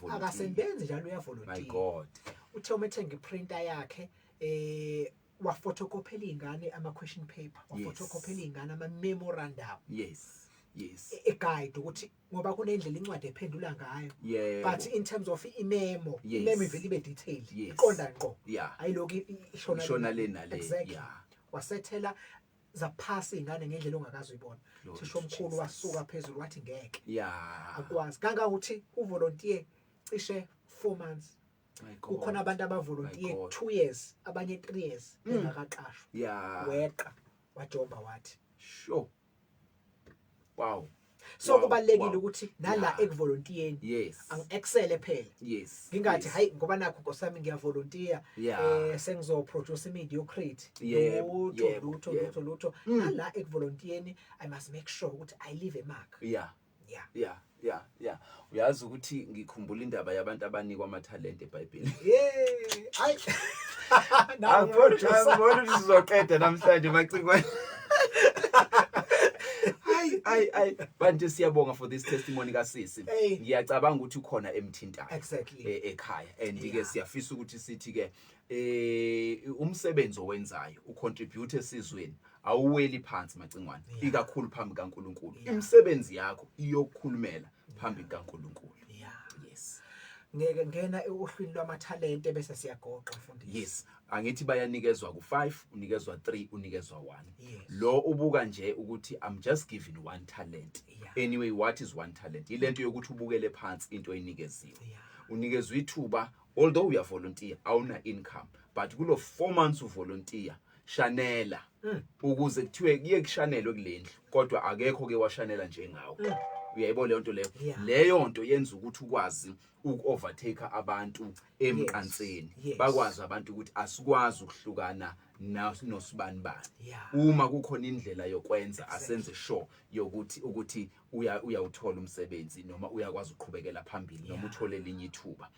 uyavolunteer my God uthe umethenga iprinter yakhe wafotokophela ingane ama question paper wafotokophela ingane ama memorandum guide ukuthi ngoba kunendlela incwadi ephendula ngayo but in terms of imemo ivele ibe detailed iqonda ngqo ayiloko ishona lena le wasethela zaphasa ingane ngendlela ongakazi uyibona thisha omkhulu wasuka phezulu wathi ngeke akwazi kanga ukuthi uvolunteer cishe 4 months kukhona abantu abavolunteer 2 years abanye 3 years bengakaqashwa weqa wajoba wathi sure wow so kubalekile ukuthi nala ekuvolunteering angi-excel phela ngingathi hayi ngoba nakho nkosami ngiyavolunteer sengizoproduce mediocrity lutho nala ekuvolunteering I must make sure ukuthi I leave a mark uyazi ukuthi ngikhumbula indaba yabantu abanikwa amathalente eBhayibhelini hayi angibona ukuthi sizoqeda namhlanje Macingwane Ay manje siyabonga for this testimony kasisi. Hey. Ngiyacabanga ukuthi ukhona emthintayo. Exactly. Ekhaya and Yeah. ke siyafisa ukuthi sithi ke umsebenzi owenzayo ucontribute esizweni awuweli phansi Macingwane ikakhulu phambi kaNkuluNkulu. Imisebenzi yakho iyokukhulumela phambi kaNkuluNkulu. Yeah. Yes. Ngeke ngena uhlwini lwamathalente bese siyagoqa mfundisi. Yes, angithi bayanikezwa ku5, unikezwa 3, unikezwa 1. Yes. Lo ubuka nje ukuthi I'm just giving one talent. Yeah. Anyway, what is one talent? Ilento yokuthi ubukele phansi into oyinikeziwe. Yeah. Unikezwe ithuba, although we are volunteer, awuna income, but kulo 4 months uvolunteer, shanela ukuze kuthiwe kuye kushanelwe kulendlu, kodwa akekho ke washanela njengawe. Uyayibona le nto leyo. Yeah. Leyo nto yenza ukuthi ukwazi uku-overtake abantu emqanseni. Yes. Bakwazi abantu ukuthi asikwazi ukuhlukana nosibani. Yeah. Uma kukhona indlela yokwenza asenze sure ukuthi uyawuthola umsebenzi noma uyakwazi ukuqhubekela phambili noma uthole elinye ithuba.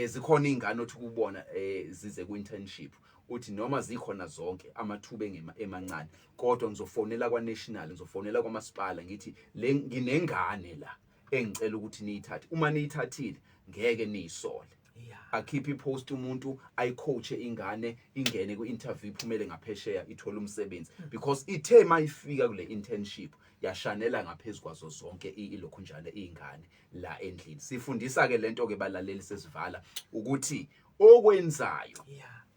Zikhona ingane othi kubona zize ku-internship uthi noma zikhona zonke amathuba emancane kodwa ngizofonela kwa-national ngizofonela kwamasipala ngithi nginengane la engicela ukuthi niyithathe. Uma niyithathile ngeke niyisole. Yeah. Akhiphe ipost umuntu ayicoache ingane ingene ku-interview iphumele ngaphesheya ithola umsebenzi because ithe mayifika kule internship yashanela ngaphezulu kwazo zonke ilokhunjana izingane la endlini. Sifundisa ke lento ke balaleli sesivala ukuthi okwenzayo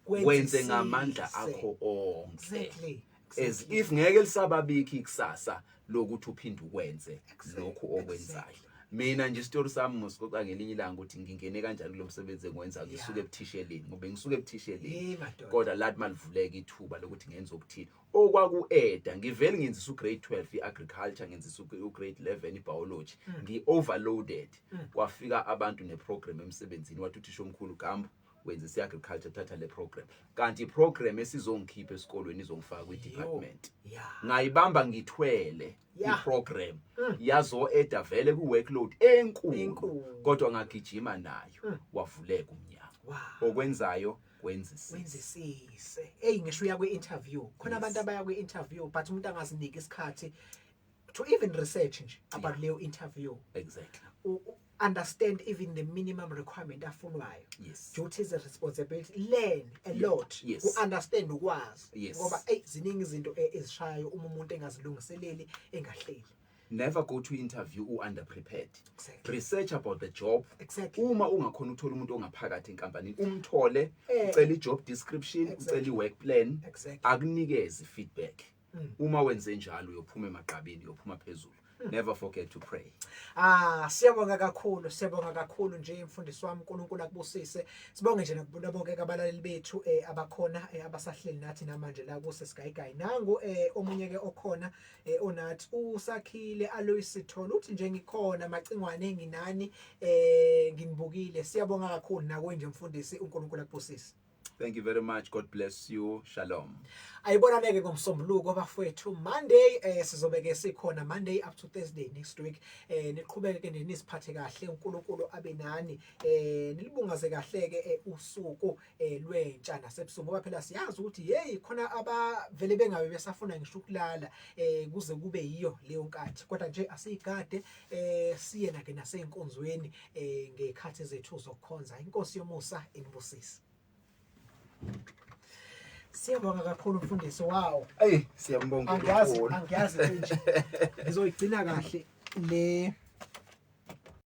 wenze ngamandla akho onke. Exactly. As if ngeke lisababiki ikusasa lokuthi uphinde ukwenze lokho okwenzayo. Mina nje story sami ngosixoxa ngelinye ilanga ukuthi ngingene kanjani kulomsebenzi engwenza ngisuke ebuthisheleni ngoba ngisuke ebuthisheleni kodwa lathi malivuleka ithuba lokuthi ngenze okuthini okwaku-eda ngivele ngenzisa ugrade 12 i-agriculture ngenzisa ugrade 11 i-biology ngi-overloaded kwafika abantu neprogram emsebenzini wathi uthisha omkhulu Gambu wenzisa i-agriculture thatha le program kanti iprogram esizongikhipha esikolweni izongifaka kwi-department ngayibamba ngithwele iprogram yazo eda vele ku-workload enkulu kodwa ngagijima nayo wavuleka umnyango. Okwenzayo kwenzisise. Ngisho uya kwi-interview khona abantu abaya kwi-interview but umuntu angaziniki isikhathi to even research nje about leyo interview. Exactly. Understand even the minimum requirement afunwayo. Yes. Duties and responsibility. Learn a lot. Yes. Understand ukwazi. Yes. Ngoba ziningi izinto ezishayo uma umuntu engazilungiseleli engahleli. Never go to interview underprepared. Exactly. Research about the job. Exactly. Uma ungakhona uthola umuntu ongaphakathi enkampanini umthole ucela i-job description ucela i-work plan akunikeze feedback. Uma wenze njalo uyophuma emagqabini uyophuma phezulu. Never forget to pray. Siyabonga kakhulu nje mfundisi wami uNkulunkulu akubusise. Sibonge nje nakubona bonke abalaleli bethu abakhona abasahleli nathi namanje la kuse Sigayigayi. Nangu omunye ke okhona onathi usakhile Alois Sithole uthi nje ngikhona Macingwane nginani nginibukile. Siyabonga kakhulu nawe nje mfundisi uNkulunkulu akubusise. Thank you very much. God bless you. Shalom. Ayibona meke ngomsombuluko bafowethu Monday sizobeke sikhona Monday up to Thursday next week. Niqhubeke ke nisiphathe kahle uNkulunkulu abe nani. Nilibungaze kahle ke usuku lwentsha nasebusuku ngoba phela siyazi ukuthi hey khona abavele bengabe besafuna ngisho ukulala kuze kube yiyo leyo nkathi kodwa nje asiyigade siye nake naseyinkonzweni ngekhathi zethu zokukhonza. Inkosi yomusa inibusise. Siyabonga kakhulu mfundisi. Wow. Siyambonga. Angiyazi nje. Ngizoyigcina kahle le